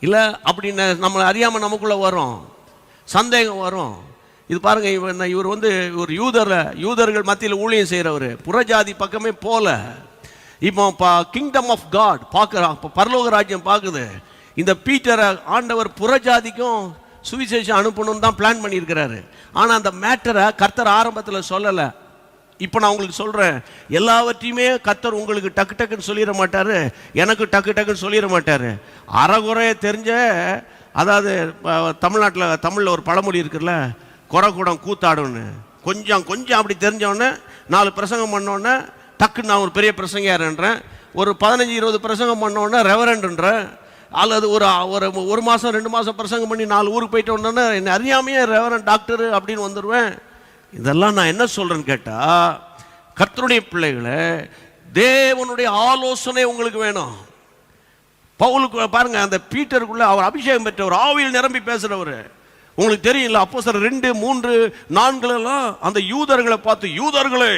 Speaker 1: இல்லை அப்படின்னு நம்மளை அறியாமல் நமக்குள்ளே வரும், சந்தேகம் வரும். இது பாருங்க, இவர் வந்து ஒரு யூதர்கள் மத்தியில் ஊழியம் செய்கிறவர், புறஜாதி பக்கமே போல. இப்போ கிங்டம் ஆஃப் காட் பார்க்குறான், இப்போ பரலோக ராஜ்யம் பார்க்குது. இந்த பீட்டரை ஆண்டவர் புறஜாதிக்கும் சுவிசேஷம் அனுப்பணும்னு தான் பிளான் பண்ணியிருக்கிறாரு. ஆனால் அந்த மேட்டரை கர்த்தர் ஆரம்பத்தில் சொல்லலை. இப்போ நான் உங்களுக்கு சொல்கிறேன், எல்லாவற்றையுமே கர்த்தர் உங்களுக்கு டக்கு டக்குன்னு சொல்லிட மாட்டார், எனக்கு டக்கு டக்குன்னு சொல்லிட மாட்டார். அறகுறைய தெரிஞ்ச, அதாவது தமிழில் ஒரு பழமொழி இருக்குல்ல, குறை கூடம் கூத்தாடுன்னு. கொஞ்சம் கொஞ்சம் அப்படி தெரிஞ்சவொடனே 4 பிரசங்கம் பண்ணோடனே டக்குன்னு நான் ஒரு பெரிய பிரசங்கியாருன்றேன். ஒரு 15-20 பிரசங்கம் பண்ணோடனே ரெவரண்ட்ன்றேன். அல்லது ஒரு மாதம் 2 மாதம் பிரசங்கம் பண்ணி 4 ஊருக்கு போயிட்டு வந்தோன்னே என்னை அறியாமையே ரெவரண்ட் டாக்டரு அப்படின்னு வந்துடுவேன். இதெல்லாம் நான் என்ன சொல்கிறேன்னு கேட்டால், கர்த்தருடைய பிள்ளைகளை, தேவனுடைய ஆலோசனை உங்களுக்கு வேணும். பவுலுக்கு பாருங்க, அந்த பீட்டருக்குள்ள அவர் அபிஷேகம் பெற்றவர், ஆவியில் நிரம்பி பேசுகிறவர். உங்களுக்கு தெரியல, அப்போஸ்தலர் 2, 3, 4 அந்த யூதர்களை பார்த்து யூதர்களே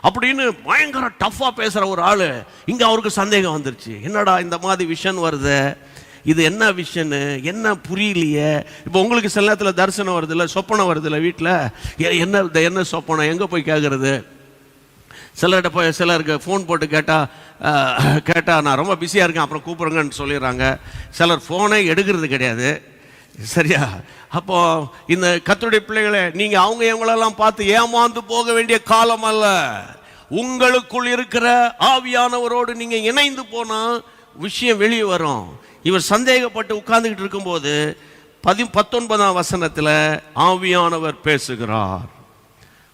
Speaker 1: அப்படின்னு பயங்கர டஃப்பாக பேசுகிற ஒரு ஆள். இங்கே அவருக்கு சந்தேகம் வந்துருச்சு, என்னடா இந்த மாதிரி விஷன் வருது, இது என்ன விஷன்னு, என்ன புரியலையே. இப்போ உங்களுக்கு சில நேரத்தில் தரிசனம் வருது இல்லை, சொப்பனம் வருது இல்லை, வீட்டில் என்ன சொப்பனம், எங்கே போய் கேட்குறது. சிலருக்கு ஃபோன் போட்டு கேட்டால் நான் ரொம்ப பிஸியாக இருக்கேன் அப்புறம் கூப்பிடுங்கன்னு சொல்லிடுறாங்க. சிலர் ஃபோனை எடுக்கிறது கிடையாது. சரியா? அப்போ இந்த கர்த்தருடைய பிள்ளைகளை, நீங்க அவங்க இவங்களெல்லாம் பார்த்து ஏமாந்து போக வேண்டிய காலம் அல்ல. உங்களுக்குள் இருக்கிற ஆவியானவரோடு நீங்க இணைந்து போனா விஷயம் வெளியே வரும். இவர் சந்தேகப்பட்டு உட்கார்ந்துகிட்டு இருக்கும்போது 19ஆம் வசனத்தில் ஆவியானவர் பேசுகிறார்.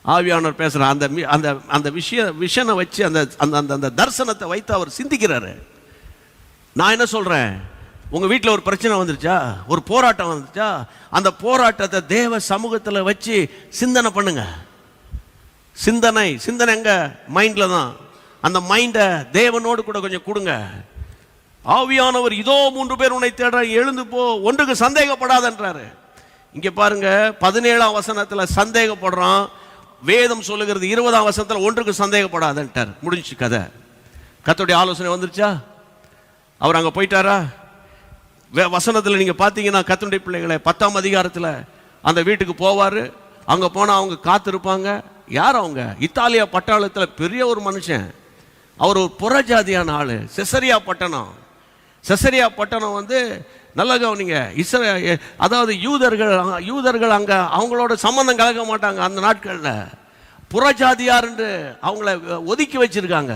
Speaker 1: ஆவியானவர் பேசுகிறார். அந்த விஷனை வச்சு அந்த தரிசனத்தை வைத்து அவர் சிந்திக்கிறாரு. நான் என்ன சொல்றேன், உங்கள் வீட்டில் ஒரு பிரச்சனை வந்துருச்சா, ஒரு போராட்டம் வந்துருச்சா, அந்த போராட்டத்தை தேவ சமூகத்தில் வச்சு சிந்தனை பண்ணுங்க. சிந்தனை எங்க? மைண்டில் தான். அந்த மைண்டை தேவனோடு கூட கொஞ்சம் கொடுங்க. ஆவியானவர் இதோ 3 பேர் உன்னை தேட, எழுந்து போ, ஒன்றுக்கு சந்தேகப்படாதன்றாரு. இங்கே பாருங்க, 17ஆம் வசனத்தில் சந்தேகப்படுறான். வேதம் சொல்லுகிறது 20ஆம் வசனத்தில் ஒன்றுக்கு சந்தேகப்படாதன்ட்டார். முடிஞ்சிச்சு கதை. கர்த்தருடைய ஆலோசனை வந்துருச்சா? அவர் அங்கே போயிட்டாரா? வசனத்தில் நீங்கள் பார்த்தீங்கன்னா, கர்த்தருடைய பிள்ளைகளை 10ஆம் அதிகாரத்தில் அந்த வீட்டுக்கு போவார். அங்கே போனால் அவங்க காத்திருப்பாங்க. யார் அவங்க? இத்தாலியா பட்டாளத்தில் பெரிய ஒரு மனுஷன். அவர் ஒரு புறஜாதியான ஆள். செசரியா பட்டணம் வந்து நல்ல கவனிங்க, அதாவது யூதர்கள் அங்கே அவங்களோட சம்பந்தம் கலக்க மாட்டாங்க. அந்த நாட்களில் புறஜாதியார் என்று அவங்கள ஒதுக்கி வச்சிருக்காங்க.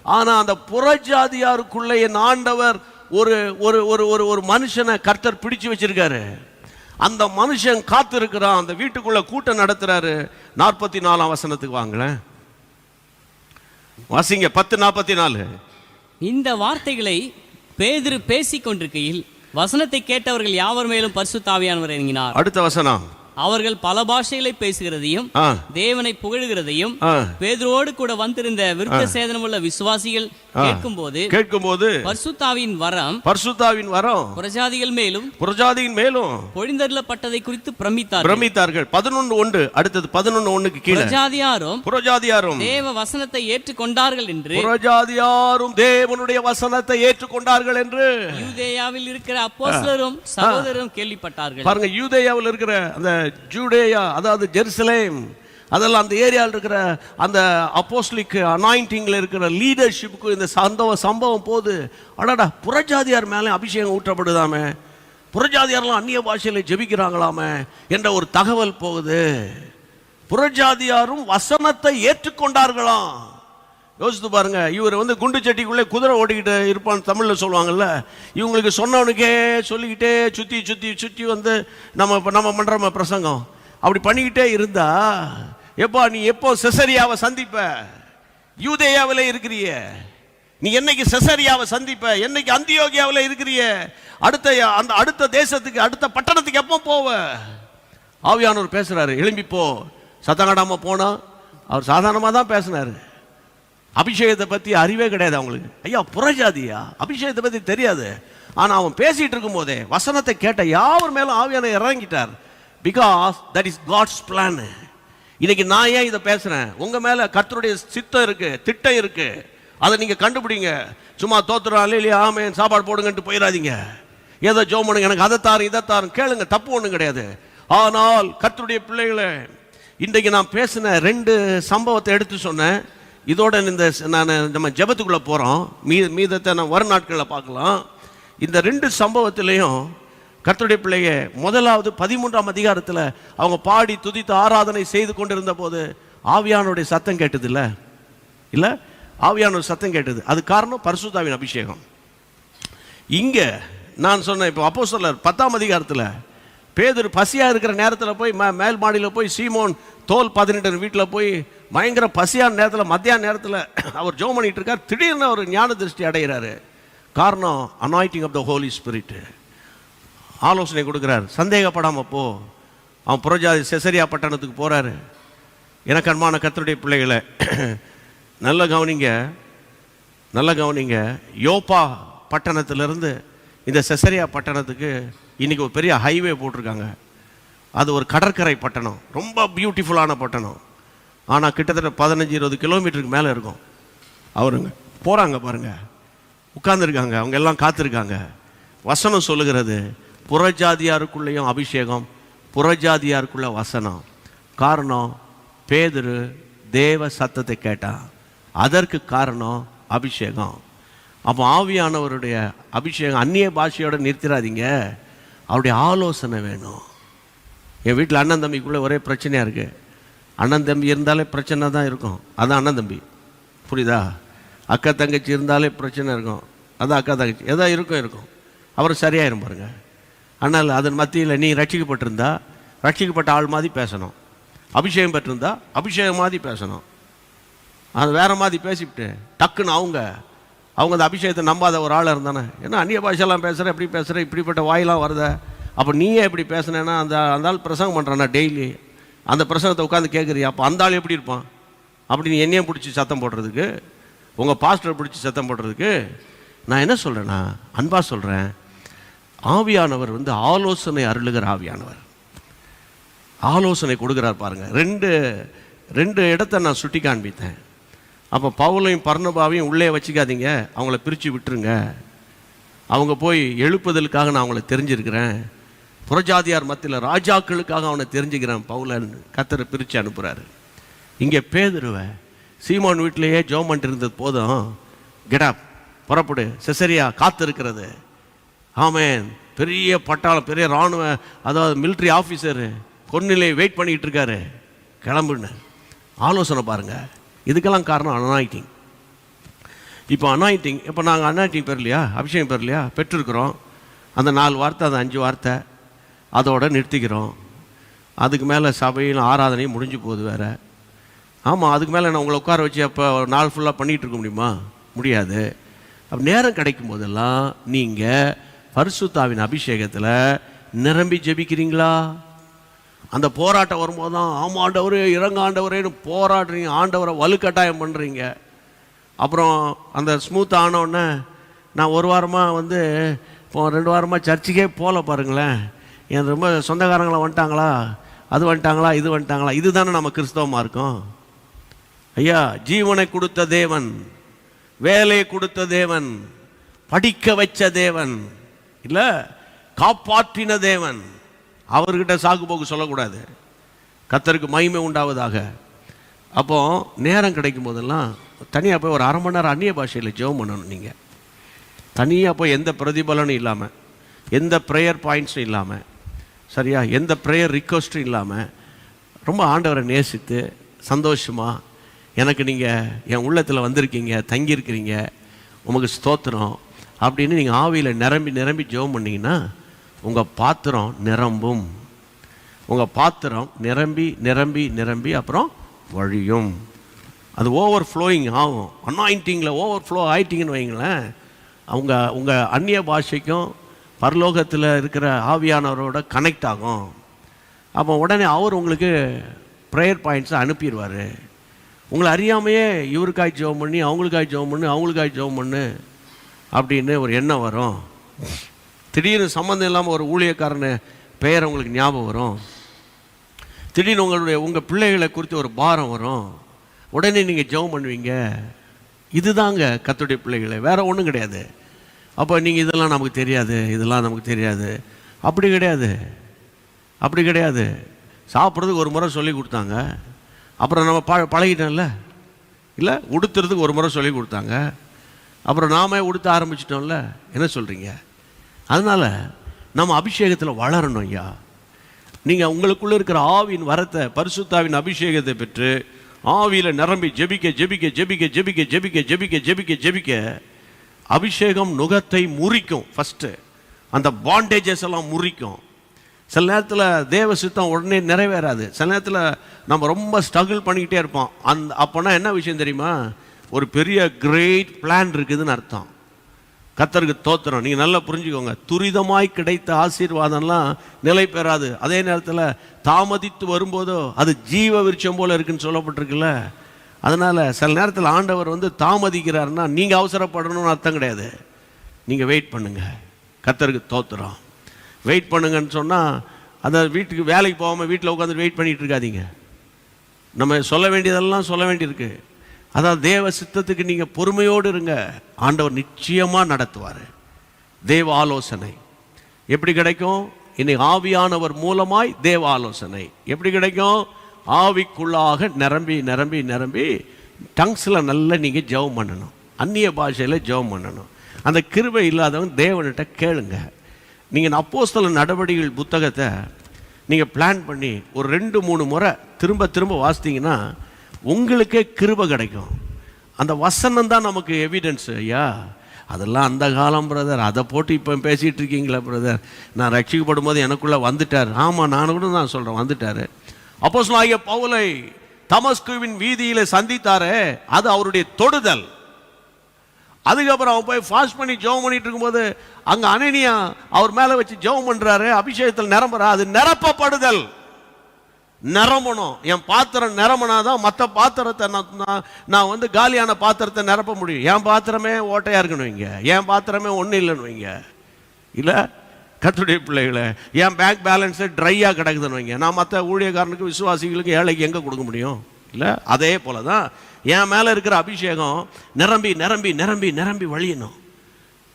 Speaker 1: ஆனால் அந்த புறஜாதியாருக்குள்ளே என் ஆண்டவர் ஒரு ஒரு ஒரு ஒரு ஒரு மனுஷனை கர்த்தர் பிடிச்சு வச்சிருக்காரு. அந்த மனுஷன் காத்திருக்கிறான். அந்த வீட்டுக்குள்ள கூட்டம் நடத்துறாரு. 44ஆம் வசனத்துக்கு வாங்களேன், வாசிங்க. 10:44.
Speaker 2: இந்த வார்த்தைகளை பேதுரு பேசிக் கொண்டிருக்கையில் வசனத்தை கேட்டவர்கள் யாவர் மேலும் பரிசுத்த ஆவியானவர் இறங்கினார். அடுத்த வசனம், அவர்கள் பல பாஷைகளை பேசுகிறதையும் தேவனை புகழுகிறதையும் பேதுருவோடு கூட வந்திருந்த விருத்த சேதனமுள்ள விசுவாசிகள் கேட்கும்போது பரிசுத்தாவின் வரம் புறஜாதிகள் மேலும் பொழிந்தருளப்பட்டதை குறித்து பிரமித்தார்கள். 11:1. அடுத்தது 11:1க்கு கீழே, புறஜாதியாரும் தேவ வசனத்தை ஏற்றுக்கொண்டார்கள் என்று, புறஜாதியாரும் தேவனுடைய வசனத்தை ஏற்றுக்கொண்டார்கள் என்று யூதேயாவில் இருக்கிற அப்போஸ்தலரும் சகோதரரும் கேள்விப்பட்டார்கள். பாருங்க, யூதேயாவில் இருக்கிற அந்த ஜூடேயா, அதாவது ஜெருசலேம், அதெல்லாம் அந்த ஏரியாவில் இருக்கிற அந்த அப்போஸ்தலிக் அனாயிண்டிங்ல இருக்கிற லீடர்ஷிப்புக்கு இந்த சம்பவம் போது, அடடா புறஜாதியார் மேலே அபிஷேகம் ஊற்றப்படுதாமே, புறஜாதியாரெல்லாம் அந்நிய பாஷையில ஜெபிக்கிறாங்களாமே என்ற ஒரு தகவல் போகுது. புறஜாதியாரும் வசனத்தை ஏற்றுக்கொண்டார்களாம். யோசித்து பாருங்க, இவர் வந்து குண்டு சட்டிக்குள்ளே குதிரை ஓட்டிக்கிட்டு இருப்பான்னு தமிழில் சொல்லுவாங்கல்ல. இவங்களுக்கு சொன்னவனுக்கே சொல்லிக்கிட்டே சுற்றி சுற்றி சுற்றி வந்து நம்ம பண்ணுற பிரசங்கம் அப்படி பண்ணிக்கிட்டே இருந்தா எப்போ நீ எப்போ செசரியாவை சந்திப்ப? யூதேயாவில் இருக்கிறிய நீ, என்னைக்கு செசரியாவை சந்திப்ப? என்னைக்கு அந்தியோகியாவில் இருக்கிறிய? அடுத்த தேசத்துக்கு, அடுத்த பட்டணத்துக்கு எப்போ போவ? ஆவியானவர் பேசுறாரு, எழும்பி போ. சத்தங்கடாம போனா அவர் சாதாரணமாக தான் பேசினாரு. அபிஷேகத்தை பற்றி அறிவே கிடையாது அவங்களுக்கு. ஐயா புறஜாதியா, அபிஷேகத்தை பற்றி தெரியாது. ஆனால் அவன் பேசிட்டு இருக்கும் போதே வசனத்தை கேட்ட யாவர் மேலும் ஆவியானவர் இறங்கிட்டார். Because that is God's plan. இன்னைக்கு நான் ஏன் இதை பேசுறேன்? உங்க மேல கர்த்தருடைய சித்தம் இருக்கு, திட்டம் இருக்கு. அதை நீங்க கண்டுபிடிங்க. சும்மா தோத்துறான் இல்லையா, ஆமென் சாப்பாடு போடுங்கன்ட்டு போயிடாதீங்க. ஏதோ ஜோம் பண்ணுங்க, எனக்கு அதை தாரும் இதை தாரும் கேளுங்க, தப்பு ஒன்றும் கிடையாது. ஆனால் கர்த்தருடைய பிள்ளைகளை, இன்றைக்கு நான் பேசின 2 சம்பவத்தை எடுத்து சொன்னேன். இதோட நம்ம ஜெபத்துக்குள்ள போறோம். மீதத்தை நான் வரும் நாட்களில் பார்க்கலாம். இந்த 2 சம்பவத்திலையும் கர்த்தருடைய பிள்ளைய, முதலாவது 13ஆம் அதிகாரத்தில் அவங்க பாடி துதித்து ஆராதனை செய்து கொண்டிருந்த போது ஆவியானுடைய சத்தம் கேட்டது இல்ல ஆவியான சத்தம் கேட்டது. அது காரணம் பரிசுத்தாவின் அபிஷேகம். இங்க நான் சொன்னேன், இப்போ அப்போஸ்தலர் 10ஆம் அதிகாரத்தில் பேதுரு பசியா இருக்கிற நேரத்தில் போய் மேல் மாடியில் போய் சீமோன் தோல் 18 வீட்டில் போய் பயங்கர பசியான நேரத்தில், மத்தியான நேரத்தில் அவர் ஜெபம் பண்ணிட்டு இருக்கார். திடீர்னு ஒரு ஞான திருஷ்டி அடைகிறாரு. காரணம் anointing of the Holy Spirit. ஆலோசனை கொடுக்குறார், சந்தேகப்படாமல் போ. அவன் புறஜாதி செசரியா பட்டணத்துக்கு போறாரு. எனக்கு அன்பான கர்த்தருடைய பிள்ளைகளை, நல்ல கவனிங்க. யோப்பா பட்டணத்திலிருந்து இந்த செசரியா பட்டணத்துக்கு இன்னைக்கு ஒரு பெரிய ஹைவே போட்டிருக்காங்க. அது ஒரு கடற்கரை பட்டணம், ரொம்ப பியூட்டிஃபுல்லான பட்டணம். ஆனால் கிட்டத்தட்ட 15-20 கிலோமீட்டருக்கு மேலே இருக்கும். அவருங்க போகிறாங்க பாருங்க, உட்கார்ந்துருக்காங்க, அவங்க எல்லாம் காத்திருக்காங்க. வசனம் சொல்லுகிறது, புறஜாதியாருக்குள்ளேயும் அபிஷேகம், புறஜாதியாருக்குள்ள வசனம். காரணம், பேதுரு தேவ சத்தத்தை கேட்டான். அதற்கு காரணம் அபிஷேகம். அப்போ ஆவியானவருடைய அபிஷேகம் அந்நிய பாஷையோட நிறுத்திடாதீங்க, அவருடைய ஆலோசனை வேணும். என் வீட்டில் அண்ணன் தம்பிக்குள்ளே ஒரே பிரச்சனையாக இருக்குது. அண்ணன் தம்பி இருந்தாலே பிரச்சனை தான் இருக்கும், அதுதான் அண்ணன் தம்பி. புரியுதா? அக்கா தங்கச்சி இருந்தாலே பிரச்சனை இருக்கும், அதான் அக்கா தங்கச்சி. எதா இருக்கும் அப்புறம் சரியாயிரும் பாருங்க. ஆனால் அதன் மத்தியில் நீ ரட்சிக்கப்பட்டிருந்தா ரட்சிக்கப்பட்ட ஆள் மாதிரி பேசணும், அபிஷேகம் பெற்றிருந்தா அபிஷேகம் மாதிரி பேசணும். அது வேற மாதிரி பேசிவிட்டு டக்குன்னு அவங்க அந்த அபிஷேகத்தை நம்பாத ஒரு ஆள் இருந்தானே, ஏன்னா அந்நிய பாஷெல்லாம் பேசுகிற, எப்படி பேசுகிற, இப்படிப்பட்ட வாயெல்லாம் வருத, அப்போ நீயே எப்படி பேசுனேன்னா அந்த ஆள் பிரசங்கம் பண்ணுறானா டெய்லி, அந்த பிரசங்கத்தை உட்காந்து கேட்குறியா, அப்போ அந்த ஆள் எப்படி இருப்பான்? அப்படி நீ என்னையும் பிடிச்சி சத்தம் போடுறதுக்கு, உங்கள் பாஸ்டரை பிடிச்சி சத்தம் போடுறதுக்கு. நான் என்ன சொல்கிறேன்னா, அன்பா சொல்கிறேன், ஆவியானவர் ஆலோசனை அருளுகிற ஆவியானவர், ஆலோசனை கொடுக்குறார் பாருங்க. ரெண்டு இடத்த நான் சுட்டி காண்பித்தேன். அப்போ பவுலையும் பர்னபாவையும் உள்ளே வச்சுக்காதீங்க, அவங்கள பிரித்து விட்டுருங்க. அவங்க போய் எழுப்புதலுக்காக நான் அவங்கள தெரிஞ்சிருக்கிறேன், புறஜாதியார் மத்தியில் ராஜாக்களுக்காக அவனை தெரிஞ்சுக்கிறேன், பவுலன் கர்த்தரை பிரித்து அனுப்புகிறாரு. இங்கே பேதுருவை சீமான் வீட்டிலேயே ஜெபம் பண்ணிட்டு இருந்தது போதும், கெடாப் புறப்படு, செசரியா காத்து இருக்கிறது. ஆமேன், பெரிய பட்டாளம், பெரிய இராணுவ, அதாவது மிலிட்ரி ஆஃபீஸரு பொன்னிலை வெயிட் பண்ணிக்கிட்டு இருக்காரு, கிளம்புன்னு ஆலோசனை பாருங்க. இதுக்கெல்லாம் காரணம் அனாயிட்டிங். இப்போ அனாயிட்டிங், இப்போ நாங்கள் அனாயிட்டிங் பெறலையா, அபிஷேகம் பெறலையா, பெற்றிருக்கிறோம். அந்த 4 வார்த்தை, அந்த 5 வார்த்தை அதோடு நிறுத்திக்கிறோம். அதுக்கு மேலே சபையில் ஆராதனையும் முடிஞ்சு போகுது வேறு. ஆமாம், அதுக்கு மேலே நான் உங்களை உட்கார வச்சு அப்போ நாள் ஃபுல்லாக பண்ணிகிட்டு இருக்க முடியுமா? முடியாது. அப்போ நேரம் கிடைக்கும் போதெல்லாம் நீங்கள் பரிசுத்தாவின் அபிஷேகத்தில் நிரம்பி ஜெபிக்கிறீங்களா? அந்த போராட்டம் வரும்போது தான் ஆமாண்டவரே இறங்க ஆண்டவரேன்னு போராடுறீங்க, ஆண்டவரை வலுக்கட்டாயம் பண்ணுறீங்க. அப்புறம் அந்த ஸ்மூத் ஆனோடனே நான் ஒரு வாரமாக இப்போ 2 வாரமாக சர்ச்சுக்கே போகல பாருங்களேன், என் ரொம்ப சொந்தக்காரங்களாம் வந்துட்டாங்களா, அது வந்துட்டாங்களா, இது வந்துட்டாங்களா. இதுதானே நம்ம கிறிஸ்தவமாக இருக்கோம். ஐயா, ஜீவனை கொடுத்த தேவன், வேலையை கொடுத்த தேவன், படிக்க வச்ச தேவன், இல்லை காப்பாற்றின தேவன், அவர்கிட்ட சாக்கு போக்கு சொல்லக்கூடாது. கர்த்தருக்கு மகிமை உண்டாவதாக. அப்போ நேரம் கிடைக்கும் போதெல்லாம் தனியாக போய் ஒரு 1/2 மணி நேரம் அந்நிய பாஷையில் ஜெபம் பண்ணணும். நீங்கள் தனியாக போய் எந்த பிரதிபலனும் இல்லாமல், எந்த ப்ரேயர் பாயிண்ட்ஸும் இல்லாமல், சரியா, எந்த ப்ரேயர் ரிக்வஸ்ட்டும் இல்லாமல், ரொம்ப ஆண்டவரை நேசித்து சந்தோஷமாக
Speaker 1: எனக்கு நீங்கள் என் உள்ளத்தில் வந்திருக்கீங்க, தங்கியிருக்கிறீங்க, உமக்கு ஸ்தோத்திரம் அப்படின்னு நீங்கள் ஆவியில் நிரம்பி நிரம்பி ஜெபம் பண்ணிங்கன்னா உங்கள் பாத்திரம் நிரம்பும். உங்கள் பாத்திரம் நிரம்பி நிரம்பி நிரம்பி அப்புறம் வழியும். அது ஓவர் ஃப்ளோயிங் ஆகும். அனாயிண்டிங்கில் ஓவர் ஃப்ளோ ஆயிட்டிங்கன்னு வைங்களேன், உங்கள் அந்நிய பாஷைக்கும் பரலோகத்தில் இருக்கிற ஆவியானவரோட கனெக்ட் ஆகும். அப்போ உடனே அவர் உங்களுக்கு ப்ரேயர் பாயிண்ட்ஸை அனுப்பிடுவார். உங்களை அறியாமையே இவருக்காய் ஜெபம் பண்ணி, அவங்களுக்காய் ஜெபம் பண்ணு, அவங்களுக்காய் ஜெபம் பண்ணு அப்படின்னு ஒரு எண்ணம் வரும். திடீர்னு சம்மந்தம் இல்லாமல் ஒரு ஊழியக்காரனை பெயர் உங்களுக்கு ஞாபகம் வரும். திடீர்னு உங்கள் பிள்ளைகளை குறித்து ஒரு பாரம் வரும். உடனே நீங்கள் ஜெபம் பண்ணுவீங்க. இதுதாங்க கர்த்தருடைய பிள்ளைகளை, வேற ஒன்றும் கிடையாது. அப்போ நீங்கள் இதெல்லாம் நமக்கு தெரியாது, இதெல்லாம் நமக்கு தெரியாது, அப்படி கிடையாது, அப்படி கிடையாது. சாப்பிட்றதுக்கு ஒரு முறை சொல்லி கொடுத்தாங்க, அப்புறம் நம்ம பழகிட்டோம்ல. இல்லை, உடுத்துறதுக்கு ஒரு முறை சொல்லி கொடுத்தாங்க, அப்புறம் நாம உடுத்த ஆரம்பிச்சிட்டோம்ல. என்ன சொல்கிறீங்க? அதனால் நம்ம அபிஷேகத்தில் வளரணும் ஐயா. நீங்கள் உங்களுக்குள்ளே இருக்கிற ஆவியின் வரத்தை, பரிசுத்தாவின் அபிஷேகத்தை பெற்று ஆவியில் நிரம்பி ஜெபிக்க ஜெபிக்க ஜெபிக்க ஜெபிக்க ஜெபிக்க ஜெபிக்க ஜெபிக்க ஜெபிக்க அபிஷேகம் நுகத்தை முறிக்கும். ஃபஸ்ட்டு அந்த பாண்டேஜஸ் எல்லாம் முறிக்கும். சில நேரத்தில் தேவ சித்தம் உடனே நிறைவேறாது. சில நேரத்தில் நம்ம ரொம்ப ஸ்ட்ரகிள் பண்ணிக்கிட்டே இருப்போம். அப்போனா என்ன விஷயம் தெரியுமா? ஒரு பெரிய கிரேட் பிளான் இருக்குதுன்னு அர்த்தம். கர்த்தருக்கு தோத்திரம். நீங்கள் நல்லா புரிஞ்சுக்கோங்க. துரிதமாய் கிடைத்த ஆசீர்வாதம்லாம் நிலை பெறாது. அதே நேரத்தில் தாமதித்து வரும்போதோ அது ஜீவ விருட்சம் போல இருக்குன்னு சொல்லப்பட்டிருக்குல்ல. அதனால் சில நேரத்தில் ஆண்டவர் தாமதிக்கிறாருன்னா நீங்கள் அவசரப்படணும்னு அர்த்தம் கிடையாது. நீங்கள் வெயிட் பண்ணுங்க. கர்த்தருக்கு தோத்திரம். வெயிட் பண்ணுங்கன்னு சொன்னால் அதை வீட்டுக்கு வேலைக்கு போகாமல் வீட்டில் உட்காந்து வெயிட் பண்ணிகிட்டு இருக்காதீங்க. நம்ம சொல்ல வேண்டியதெல்லாம் சொல்ல வேண்டியிருக்கு. அதான் தேவ சித்தத்துக்கு நீங்கள் பொறுமையோடு இருங்க. ஆண்டவர் நிச்சயமாக நடத்துவார். தேவ ஆலோசனை எப்படி கிடைக்கும்? இன்னைக்கு ஆவியானவர் மூலமாய் தேவ ஆலோசனை எப்படி கிடைக்கும்? ஆவிக்குள்ளாக நிரம்பி நிரம்பி நிரம்பி டங்ஸில் நல்லா நீங்கள் ஜெபம் பண்ணணும், அந்நிய பாஷையில் ஜெபம் பண்ணணும். அந்த கிருபை இல்லாதவங்க தேவன்கிட்ட கேளுங்க. நீங்கள் அப்போஸ்தலர் நடவடிக்கைகள் புத்தகத்தை நீங்கள் பிளான் பண்ணி ஒரு 2-3 முறை திரும்ப திரும்ப வாசித்தீங்கன்னா உங்களுக்கே கிருபை கிடைக்கும். அந்த வசனம் தான் நமக்கு எவிடன்ஸ். ஐயா அதெல்லாம் அந்த காலம் பிரதர், அதை போட்டு இப்போ பேசிகிட்டு இருக்கீங்களா பிரதர்? நான் ரட்சிக்கப்படும் போது எனக்குள்ளே வந்துட்டார். ஆமாம், நான் கூட நான் சொல்கிறேன், வந்துட்டார். அப்போஸ்தலனாகிய பவுலை தமஸ்குவின் வீதியில் சந்தித்தாரே, அது அவருடைய தொடுதல். அதுக்கப்புறம் அவன் போய் ஃபாஸ்ட் பண்ணி ஜெபம் பண்ணிட்டு இருக்கும்போது அங்கே அனனியா அவர் மேலே வச்சு ஜெபம் பண்ணுறாரு, அபிஷேகத்தில் நிரம்புறா. அது நிரப்பப்படுதல். நிரம்பணும். என் பாத்திரம் நிரம்பினாதான் மற்ற பாத்திரத்தை நான் காலியான பாத்திரத்தை நிரப்ப முடியும். என் பாத்திரமே ஓட்டையாக இருக்கணும் வைங்க, என் பாத்திரமே ஒன்றும் இல்லைன்னு வைங்க. இல்லை கர்த்தருடைய பிள்ளைகளை, என் பேங்க் பேலன்ஸு ட்ரையாக கிடக்குதுன்னு வைங்க, நான் மற்ற ஊழியக்காரனுக்கு விசுவாசிகளுக்கு ஏழைக்கு எங்கே கொடுக்க முடியும்? இல்லை, அதே போல தான் என் மேலே இருக்கிற அபிஷேகம் நிரம்பி நிரம்பி நிரம்பி நிரம்பி வழியணும்.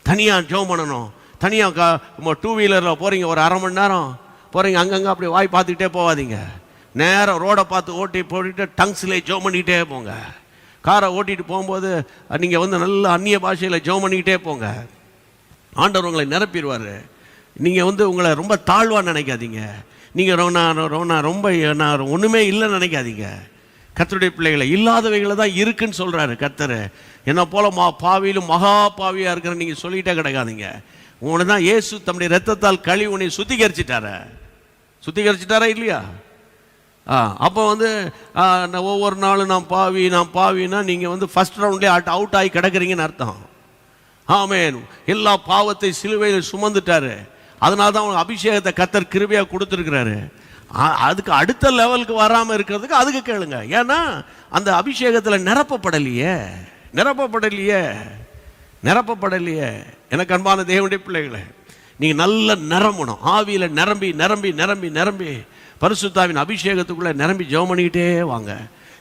Speaker 1: தனியாக ஜெபம் பண்ணணும். தனியாக 2 வீலரில் போகிறீங்க, ஒரு 1/2 மணி நேரம் போகிறீங்க, அங்கங்கே அப்படி வாய் பார்த்துக்கிட்டே போகாதீங்க. நேரம் ரோடை பார்த்து ஓட்டி போட்டுட்டு டங்ஸ்லே ஜெபம் பண்ணிக்கிட்டே போங்க. காரை ஓட்டிகிட்டு போகும்போது நீங்கள் நல்ல அந்நிய பாஷையில் ஜெபம் பண்ணிக்கிட்டே போங்க. ஆண்டவர் உங்களை நிரப்பிடுவார். நீங்கள் உங்களை ரொம்ப தாழ்வாக நினைக்காதீங்க. நீங்கள் நான் ரொம்ப நான் ஒன்றுமே இல்லைன்னு நினைக்காதீங்க. கர்த்தருடைய பிள்ளைகளை, இல்லாதவைகளை தான் இருக்குன்னு சொல்கிறாரு கர்த்தர். என்னை போல பாவியிலும் மகா பாவியாக இருக்கிற நீங்கள் சொல்லிகிட்டே கிடக்காதீங்க. உங்களை தான் இயேசு தம்முடைய ரத்தத்தால் கழுவி உன்னை சுத்திகரிச்சிட்டாரா இல்லையா? அப்போ ஒவ்வொரு நாளும் நான் பாவினா நீங்கள் ஃபர்ஸ்ட் ரவுண்ட்லேயே அவுட் ஆகி கிடக்குறீங்கன்னு அர்த்தம். ஆமென். எல்லா பாவத்தை சிலுவையில் சுமந்துட்டாரு. அதனால தான் அவங்க அபிஷேகத்தை கர்த்தர் கிருபையாக கொடுத்துருக்கிறாரு. அதுக்கு அடுத்த லெவலுக்கு வராமல் இருக்கிறதுக்கு அதுக்கு கேளுங்க. ஏன்னா அந்த அபிஷேகத்தில் நிரப்பப்படலையே. எனக்கு அன்பான தேவனுடைய பிள்ளைகளை, நீங்கள் நல்ல நிரம்பணும். ஆவியில் நிரம்பி நிரம்பி நிரம்பி நிரம்பி பரிசுத்தாவின் அபிஷேகத்துக்குள்ளே நிரம்பி ஜெபம் பண்ணிக்கிட்டே வாங்க.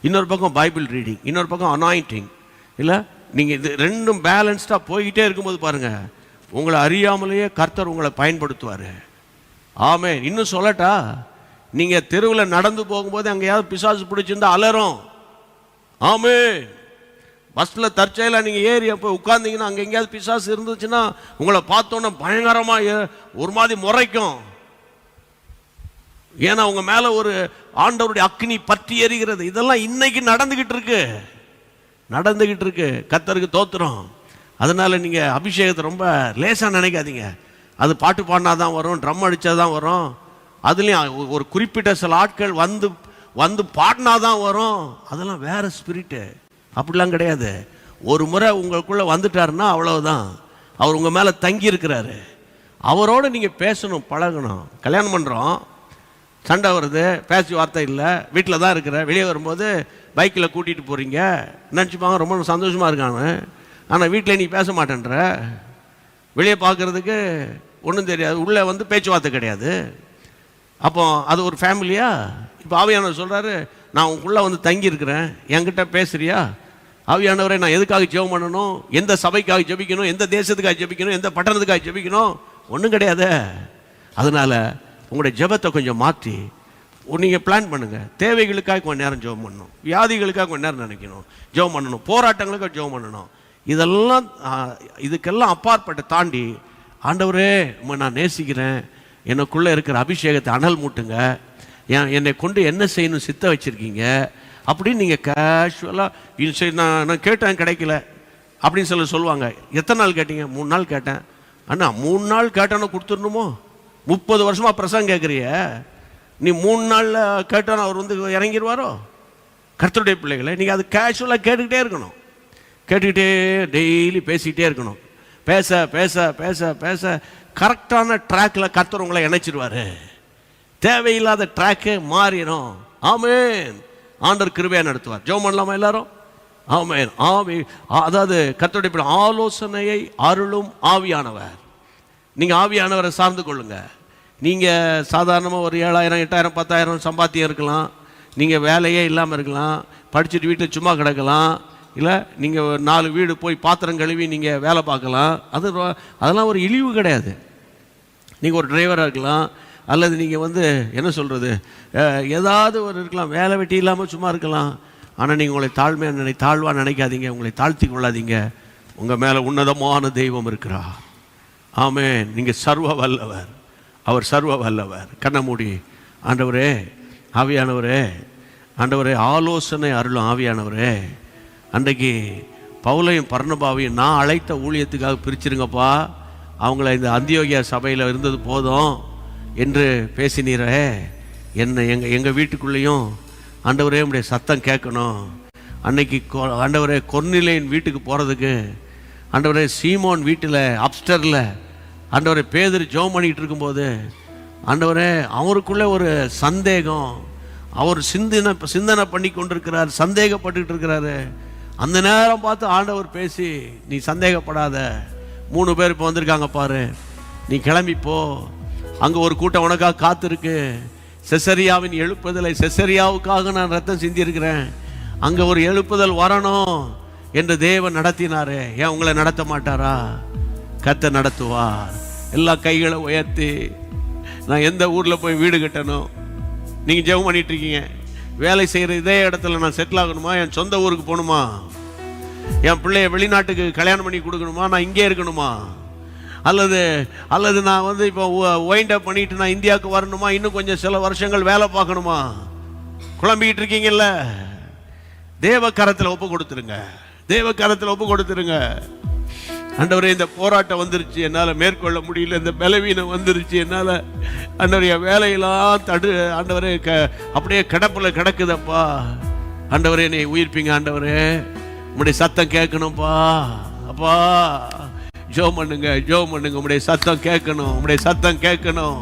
Speaker 1: இன்னொரு பக்கம் பைபிள் ரீடிங், இன்னொரு பக்கம் அனாயிண்டிங். இல்லை, நீங்கள் இது ரெண்டும் பேலன்ஸ்டாக போய்கிட்டே இருக்கும்போது பாருங்கள், உங்களை அறியாமலேயே கர்த்தர் உங்களை பயன்படுத்துவார். ஆமென். இன்னும் சொல்லட்டா, நீங்கள் தெருவில் நடந்து போகும்போது அங்கேயாவது பிசாசு பிடிச்சிருந்தா அலறும். ஆமென். பஸ்ஸில் தற்செயலாக நீங்கள் ஏறி போய் உட்கார்ந்தீங்கன்னா அங்கே எங்கேயாவது பிசாசு இருந்துச்சுன்னா உங்களை பார்த்தோன்னே பயங்கரமாக ஒரு மாதிரி முறைக்கும். ஏன்னா உங்க மேல ஒரு ஆண்டவருடைய அக்னி பற்றி எரிகிறது. இதெல்லாம் இன்னைக்கு நடந்துகிட்டு இருக்கு. கர்த்தருக்கு தோத்திரம். அதனால நீங்க அபிஷேகத்தை ரொம்ப லேசா நினைக்காதீங்க. அது பாட்டு பாடினாதான் வரும், ட்ரம் அடிச்சாதான் வரும். அதுலயும் ஒரு குறிப்பிட்ட சில ஆட்கள் வந்து பாடினாதான் வரும். அதெல்லாம் வேற ஸ்பிரிட்டு. அப்படிலாம் கிடையாது. ஒரு முறை உங்களுக்குள்ள வந்துட்டாருன்னா அவ்வளவுதான். அவர் உங்க மேல தங்கி இருக்கிறாரு. அவரோட நீங்க பேசணும், பழகணும். கல்யாணம் பண்றோம், சண்டை வருது, பேசி வார்த்தை இல்லை, வீட்டில் தான் இருக்கிற, வெளியே வரும்போது பைக்கில் கூட்டிகிட்டு போகிறீங்க, நினச்சிப்பாங்க ரொம்ப சந்தோஷமாக இருக்காங்க. ஆனால் வீட்டில் நீ பேச மாட்டேன்ற, வெளியே பார்க்குறதுக்கு ஒன்றும் தெரியாது, உள்ளே வந்து பேச்சுவார்த்தை கிடையாது. அப்போ அது ஒரு ஃபேமிலியா? இப்போ ஆவியானவர் சொல்கிறாரு, நான் உங்களுக்குள்ளே வந்து தங்கியிருக்கிறேன், என்கிட்ட பேசுறியா? ஆவியானவரை நான் எதுக்காக ஜெபம் பண்ணணும்? எந்த சபைக்காக ஜெபிக்கணும்? எந்த தேசத்துக்காக ஜெபிக்கணும்? எந்த பட்டணத்துக்காக ஜெபிக்கணும்? ஒன்றும் கிடையாது. அதனால் உங்களுடைய ஜெபத்தை கொஞ்சம் மாற்றி நீங்கள் பிளான் பண்ணுங்கள். தேவைகளுக்காக கொஞ்சம் நேரம் ஜெபம் பண்ணணும், வியாதிகளுக்காக கொஞ்சம் நேரம் நினைக்கணும், ஜெபம் பண்ணணும், போராட்டங்களுக்காக ஜெபம் பண்ணணும். இதெல்லாம் இதுக்கெல்லாம் அப்பாற்பட்டு தாண்டி, ஆண்டவரே நான் நேசிக்கிறேன், எனக்குள்ளே இருக்கிற அபிஷேகத்தை அனல் மூட்டுங்க, என்னை கொண்டு என்ன செய்யணும் சித்த வச்சுருக்கீங்க அப்படின்னு நீங்கள் கேஷுவலாக நான் கேட்டேன் கிடைக்கல அப்படின்னு சொல்லுவாங்க. எத்தனை நாள் கேட்டீங்க? 3 நாள் கேட்டேன். அண்ணா 3 நாள் கேட்டானோ கொடுத்துடணுமோ? 30 வருஷமாக பிரசங்கம் கேட்குறிய, நீ 3 நாளில் கேட்டானோ அவர் வந்து இறங்கிடுவாரோ? கர்த்தருடைய பிள்ளைகளை நீங்கள் அது கேஷுவலாக கேட்டுக்கிட்டே இருக்கணும். கேட்டுக்கிட்டே டெய்லி பேசிக்கிட்டே இருக்கணும். பேச பேச பேச பேச கரெக்டான ட்ராக்கில் கர்த்தர் உங்களை இணைச்சிடுவார். தேவையில்லாத ட்ராக்கு மாறிடும். ஆமென். ஆண்டவர் கிருபையாக நடத்துவார். ஜெபம் பண்ணலாமா எல்லாரும்? ஆமென். அதாவது கர்த்தருடைய பிள்ளை, ஆலோசனையை அருளும் ஆவியானவர். நீங்கள் ஆவியானவரை சார்ந்து கொள்ளுங்க. நீங்கள் சாதாரணமாக ஒரு 7,000 8,000 10,000 சம்பாத்தியம் இருக்கலாம், நீங்கள் வேலையே இல்லாமல் இருக்கலாம், படிச்சுட்டு வீட்டில் சும்மா கிடக்கலாம், இல்லை நீங்கள் 4 வீடு போய் பாத்திரம் கழுவி நீங்கள் வேலை பார்க்கலாம். அதெல்லாம் ஒரு இழிவு கிடையாது. நீங்கள் ஒரு டிரைவராக இருக்கலாம், அல்லது நீங்கள் வந்து என்ன சொல்கிறது, ஏதாவது ஒரு இருக்கலாம், வேலை வெட்டி இல்லாமல் சும்மா இருக்கலாம். ஆனால் நீங்கள் உங்களை தாழ்வாக நினைக்காதீங்க, உங்களை தாழ்த்தி கொள்ளாதீங்க. உங்கள் மேலே உன்னதமான தெய்வம் இருக்கிறார். ஆமென். நீங்கள் சர்வ வல்லவர், அவர் சர்வ வல்லவர். கண்ணை மூடி, ஆண்டவரே ஆவியானவரே, ஆண்டவரே ஆலோசனை அருளும் ஆவியானவரே, அன்றைக்கு பவுலையும் பர்னபாவையும் நான் அழைத்த ஊழியத்துக்காக பிரிச்சிருங்கப்பா, அவங்கள இந்த அந்தியோகியா சபையில் இருந்தது போதும் என்று பேசினீரே. என்னை எங்கள் வீட்டுக்குள்ளேயும் ஆண்டவரே உடைய சத்தம் கேட்கணும். அன்னைக்கு ஆண்டவரே கொர்நிலேயின் வீட்டுக்கு போகிறதுக்கு, ஆண்டவரே சீமோன் வீட்டில் அப்ஸ்டரில் ஆண்டவரே பேதுரு ஜெபம் பண்ணிகிட்டு இருக்கும்போது, ஆண்டவரே அவருக்குள்ளே ஒரு சந்தேகம், அவர் சிந்தனை பண்ணி கொண்டிருக்கிறார், சந்தேகப்பட்டுக்கிட்டு இருக்கிறாரு. அந்த நேரம் பார்த்து ஆண்டவர் பேசி, நீ சந்தேகப்படாத, 3 பேர் இப்போ வந்திருக்காங்க பாரு, நீ கிளம்பிப்போ, அங்கே ஒரு கூட்டம் உனக்காக காத்திருக்கு. செசரியாவின் எழுப்புதலை, செசரியாவுக்காக நான் ரத்தம் சிந்தியிருக்கிறேன், அங்கே ஒரு எழுப்புதல் வரணும் என்று தேவன் நடத்தினாரு. ஏன் உங்களை நடத்த மாட்டாரா? கர்த்தர் நடத்துவார். எல்லா கைகளை உயர்த்தி, நான் எந்த ஊரில் போய் வீடு கட்டணும்? நீங்கள் ஜெபம் பண்ணிட்டு இருக்கீங்க. வேலை செய்கிற இதே இடத்துல நான் செட்டில் ஆகணுமா? என் சொந்த ஊருக்கு போகணுமா? என் பிள்ளைய வெளிநாட்டுக்கு கல்யாணம் பண்ணி கொடுக்கணுமா? நான் இங்கே இருக்கணுமா? அல்லது நான் வந்து இப்போ வைண்ட் அப் பண்ணிட்டு நான் இந்தியாவுக்கு வரணுமா? இன்னும் கொஞ்சம் சில வருஷங்கள் வேலை பார்க்கணுமா? குழம்பிக்கிட்டு இருக்கீங்கல்ல? தேவ கரத்தில் ஒப்பு கொடுத்துருங்க, தேவ கரத்தில் ஒப்பு கொடுத்துருங்க. ஆண்டவரே இந்த போராட்டம் வந்துருச்சு, என்னால் மேற்கொள்ள முடியல, இந்த பலவீனம் வந்துருச்சு, என்னால் ஆண்டவரே வேலையெல்லாம் ஆண்டவரே அப்படியே கிடப்பில் கிடக்குதப்பா. ஆண்டவரே என்னை உயிர்ப்பீங்க. ஆண்டவரே உங்களுடைய சத்தம் கேட்கணும்ப்பா. அப்பா ஜெபம் பண்ணுங்க, ஜெபம் பண்ணுங்க. உங்களுடைய சத்தம் கேட்கணும், உங்களுடைய சத்தம் கேட்கணும்,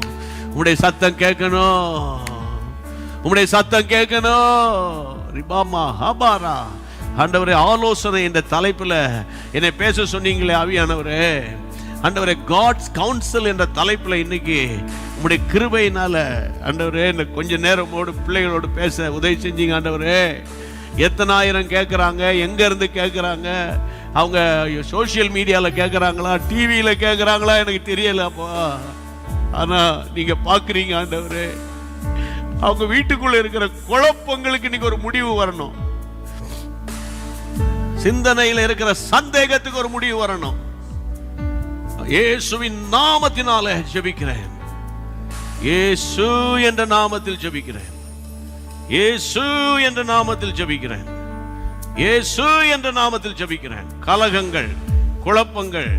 Speaker 1: உங்களுடைய சத்தம் கேட்கணும், உங்களுடைய சத்தம் கேட்கணும். ரிபாமா ஹபாரா. ஆண்டவரே ஆலோசனை என்ற தலைப்பில் என்னை பேச சொன்னீங்களே ஆவியானவரே, ஆண்டவரே காட்ஸ் கவுன்சில் என்ற தலைப்பில் இன்னைக்கு உங்களுடைய கிருபையினால ஆண்டவரே இந்த கொஞ்ச நேரமோடு பிள்ளைகளோடு பேச உதவி செஞ்சீங்க. ஆண்டவரே எத்தனை ஆயிரம் கேட்குறாங்க, எங்கேருந்து கேட்குறாங்க, அவங்க சோசியல் மீடியாவில் கேட்குறாங்களா, டிவியில் கேட்குறாங்களா, எனக்கு தெரியலப்பா. ஆனால் நீங்கள் பார்க்குறீங்க ஆண்டவரே, அவங்க வீட்டுக்குள்ளே இருக்கிற குழப்பங்களுக்கு இன்னைக்கு ஒரு முடிவு வரணும், சிந்தனையில் இருக்கிற சந்தேகத்துக்கு ஒரு முடிவு வரணும். இயேசுவின் நாமத்தினால ஜெபிக்கிறேன். இயேசு என்ற நாமத்தில் ஜெபிக்கிறேன். இயேசு என்ற நாமத்தில் ஜெபிக்கிறேன். இயேசு என்ற நாமத்தில் ஜெபிக்கிறேன். கலகங்கள், குழப்பங்கள்,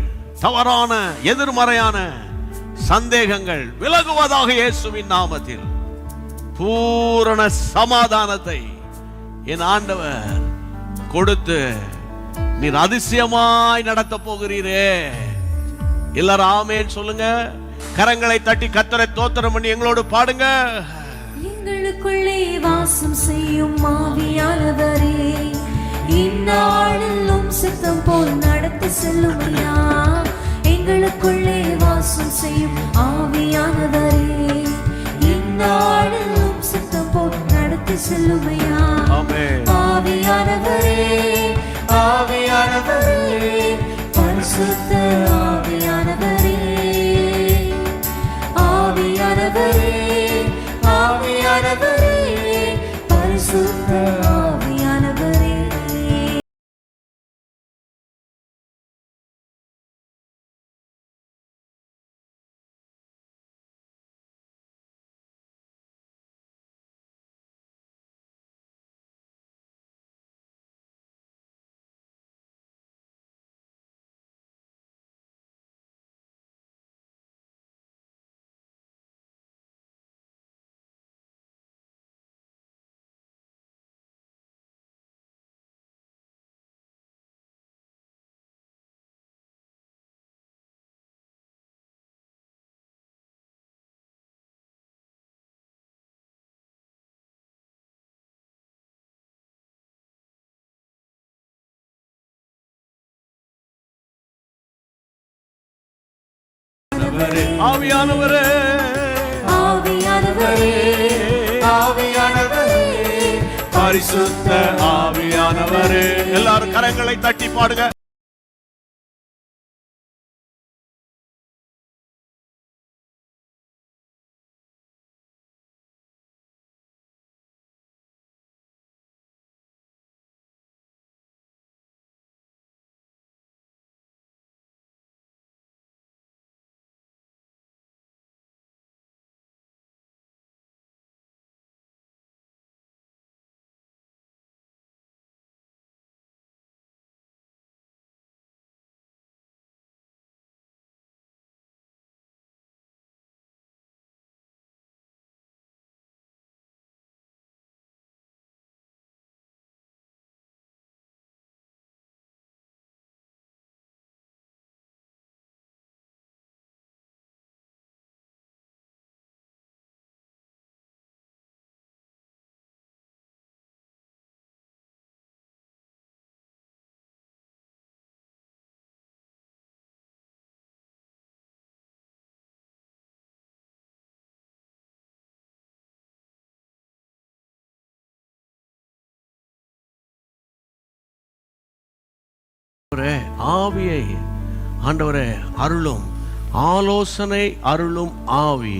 Speaker 1: தவறான எதிர்மறையான சந்தேகங்கள் விலகுவதாக இயேசுவின் நாமத்தில். பூரண சமாதானத்தை என் ஆண்டவர் கொடுத்து நீர் அதிசயமாய் நடத்த போகிறீரே. எல்லாரும் ஆமென் சொல்லுங்க. கரங்களை தட்டி கர்த்தரை ஸ்தோத்திரம் பண்ணி எங்களோடு பாடுங்க.
Speaker 3: எங்களுக்குள்ளே வாசம் செய்யும் ஆவியானவரே, இந்நாளிலும் சித்தம் போல் நடத்தி செல்லும் ஐயா. எங்களுக்குள்ளே வாசம் செய்யும் ஆவியானவரே, இந்நாளிலும் சித்தம் போல் நடத்தி செல்லும் ஐயா. ஆவியானவரே, ஆவியானவரே, பரிசுத்த ஆவியானவரே, ஆவியானவரே, ஆவியானவரே, பரிசுத்த ஆவியானவரே.
Speaker 1: ஆவியானவரே,
Speaker 3: ஆவியானவரே, ஆவியானவரே,
Speaker 1: பரிசுத்த ஆவியானவரே. எல்லாரும் கரங்களை தட்டி பாடுங்க. ஆவியை ஆண்டவரே அருளும். ஆலோசனை அருளும் ஆவி,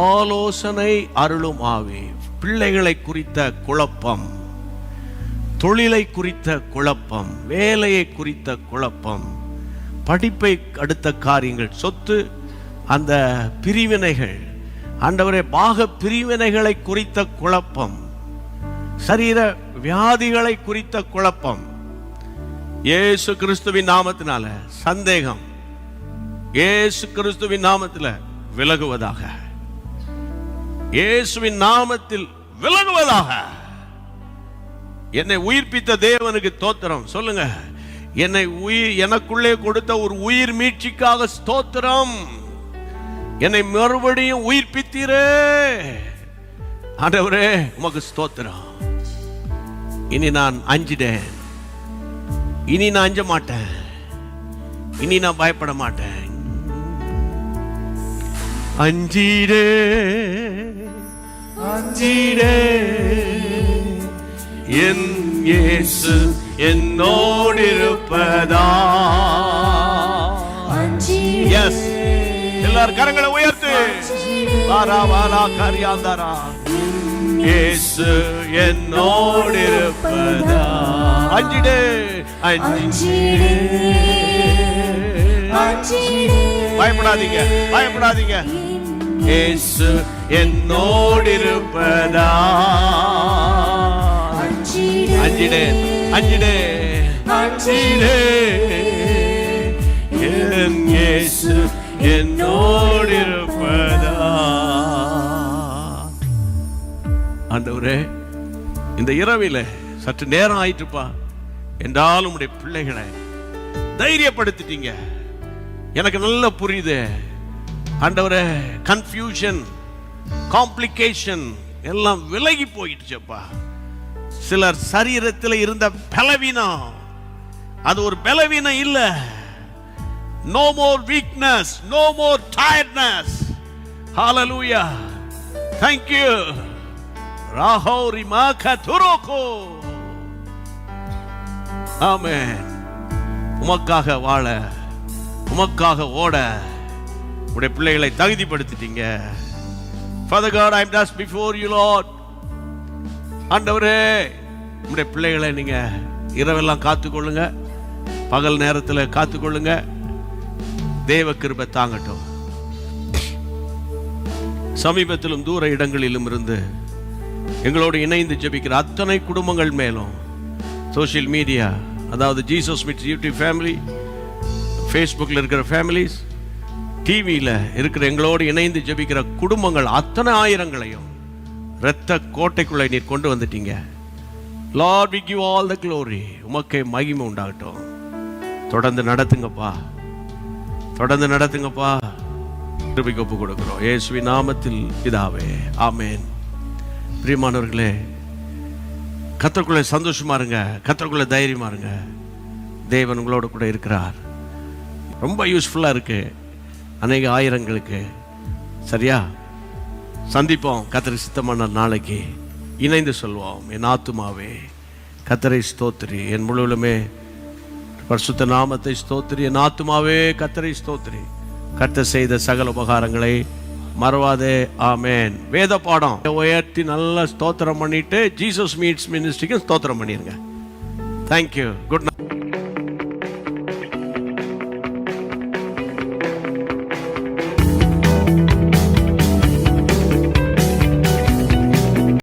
Speaker 1: ஆலோசனை அருளும் ஆவி. பிள்ளைகளை குறித்த குழப்பம், தொழிலை குறித்த குழப்பம், வேலையை குறித்த குழப்பம், படிப்பை அடுத்த காரியங்கள், சொத்து, அந்த பிரிவினைகள், ஆண்டவரே பாக பிரிவினைகளை குறித்த குழப்பம், சரீர வியாதிகளை குறித்த குழப்பம், இயேசு கிறிஸ்துவின் நாமத்தினால சந்தேகம் இயேசு கிறிஸ்துவின் நாமத்தில் விலகுவதாக, இயேசுவின் நாமத்தில் விலகுவதாக. என்னை உயிர்ப்பித்த தேவனுக்கு ஸ்தோத்திரம் சொல்லுங்க. என்னை எனக்குள்ளே கொடுத்த ஒரு உயிர் மீட்சிக்காக ஸ்தோத்திரம். என்னை மறுபடியும் உயிர்ப்பித்தீரே ஆண்டவரே, உமக்கு ஸ்தோத்திரம். இனி நான் அஞ்சிட்டேன், இனி நான் அஞ்ச மாட்டேன், இனி நான் பயப்பட மாட்டேன். அஞ்சிடே அஞ்சிடே, என் இயேசு என்னோடு இருப்பதா. எஸ், எல்லாரும் கரங்களை உயர்த்து. வாரா வாரா கரியாந்தாரா, இயேசு என்னோடு இருப்பதா. அஞ்சிடே அஞ்சிடே, பயப்படாதீங்க பயப்படாதீங்க.
Speaker 2: இயேசு என்னோடிருப்பதா. அஞ்சிடே அஞ்சிடே அஞ்சிடே, என் இயேசு என்னோடிருப்பதா. ஆண்டவரே, இந்த இரவில சற்று நேரம் ஆயிட்டுப்பா, என்றாலும் உம்முடைய பிள்ளைகளை தைரியப்படுத்திட்டீங்க. எனக்கு நல்ல புரியுது ஆண்டவரே, கன்ஃபியூஷன், காம்ப்ளிகேஷன் எல்லாம் விலகி போயிடுச்சப்பா. சிலர் சரீரத்தில் இருந்த பலவீனம், அது ஒரு பலவீனம் இல்ல. No more weakness, no more tiredness. Hallelujah. Thank you. Rahori makaturoko. Amen. உமக்காக வாழ, உமக்காக ஓட உடைய பிள்ளைகளை தகுதிப்படுத்திட்டீங்க. Father God, I am just before you, Lord. ஆண்டவரே, உடைய பிள்ளைகளை நீங்க இரவெல்லாம் காத்துக்கொள்ளுங்க, பகல் நேரத்தில் காத்துக்கொள்ளுங்க. தேவ கிருபை தாங்கட்டும். சமீபத்திலும் தூர இடங்களிலும் இருந்து எங்களோடு இணைந்து ஜெபிக்கிற அத்தனை குடும்பங்கள் மேலும் சோஷியல் மீடியா, அதாவது ஜீசஸ் மீட்ஸ் யூடியூப் ஃபேமிலி, ஃபேஸ்புக்கில் இருக்கிற ஃபேமிலிஸ், டிவியில் இருக்கிற எங்களோடு இணைந்து ஜெபிக்கிற குடும்பங்கள் அத்தனை ஆயிரங்களையும் இரத்த கோட்டைக்குள்ளே நீர் கொண்டு வந்துட்டீங்க. Lord, we give all the glory. உமக்கே மகிமை உண்டாகட்டும். தொடர்ந்து நடத்துங்கப்பா, தொடர்ந்து நடத்துங்கப்பா. கிருபைக்கு ஒப்பு கொடுக்கிறோம் இயேசுவின் நாமத்தில் பிதாவே, ஆமென். பிரியமானவர்களே, கர்த்தருக்குள்ளே சந்தோஷமா இருங்க, கர்த்தருக்குள்ளே தைரியமா இருங்க. தேவன் உங்களோட கூட இருக்கிறார். ரொம்ப யூஸ்ஃபுல்லாக இருக்கு அநேக ஆயிரங்களுக்கு. சரியா? சந்திப்போம் கர்த்தர் சித்தமான நாளைக்கு. இணைந்து சொல்வோம், என் ஆத்துமாவே கர்த்தரை ஸ்தோத்திரி, என் முழுவதுமே பரிசுத்த நாமத்தை ஸ்தோத்திரி, என் ஆத்துமாவே கர்த்தரை ஸ்தோத்திரி, கர்த்தர் செய்த சகல உபகாரங்களை மறவாதே. ஆமென். வேத பாடம் உயர்த்தி நல்லா ஸ்தோத்திரம் பண்ணிட்டு ஜீசஸ் மீட்ஸ் மினிஸ்ட்ரிக்கு ஸ்தோத்திரம் பண்ணிருங்க. தேங்க்யூ. Good night.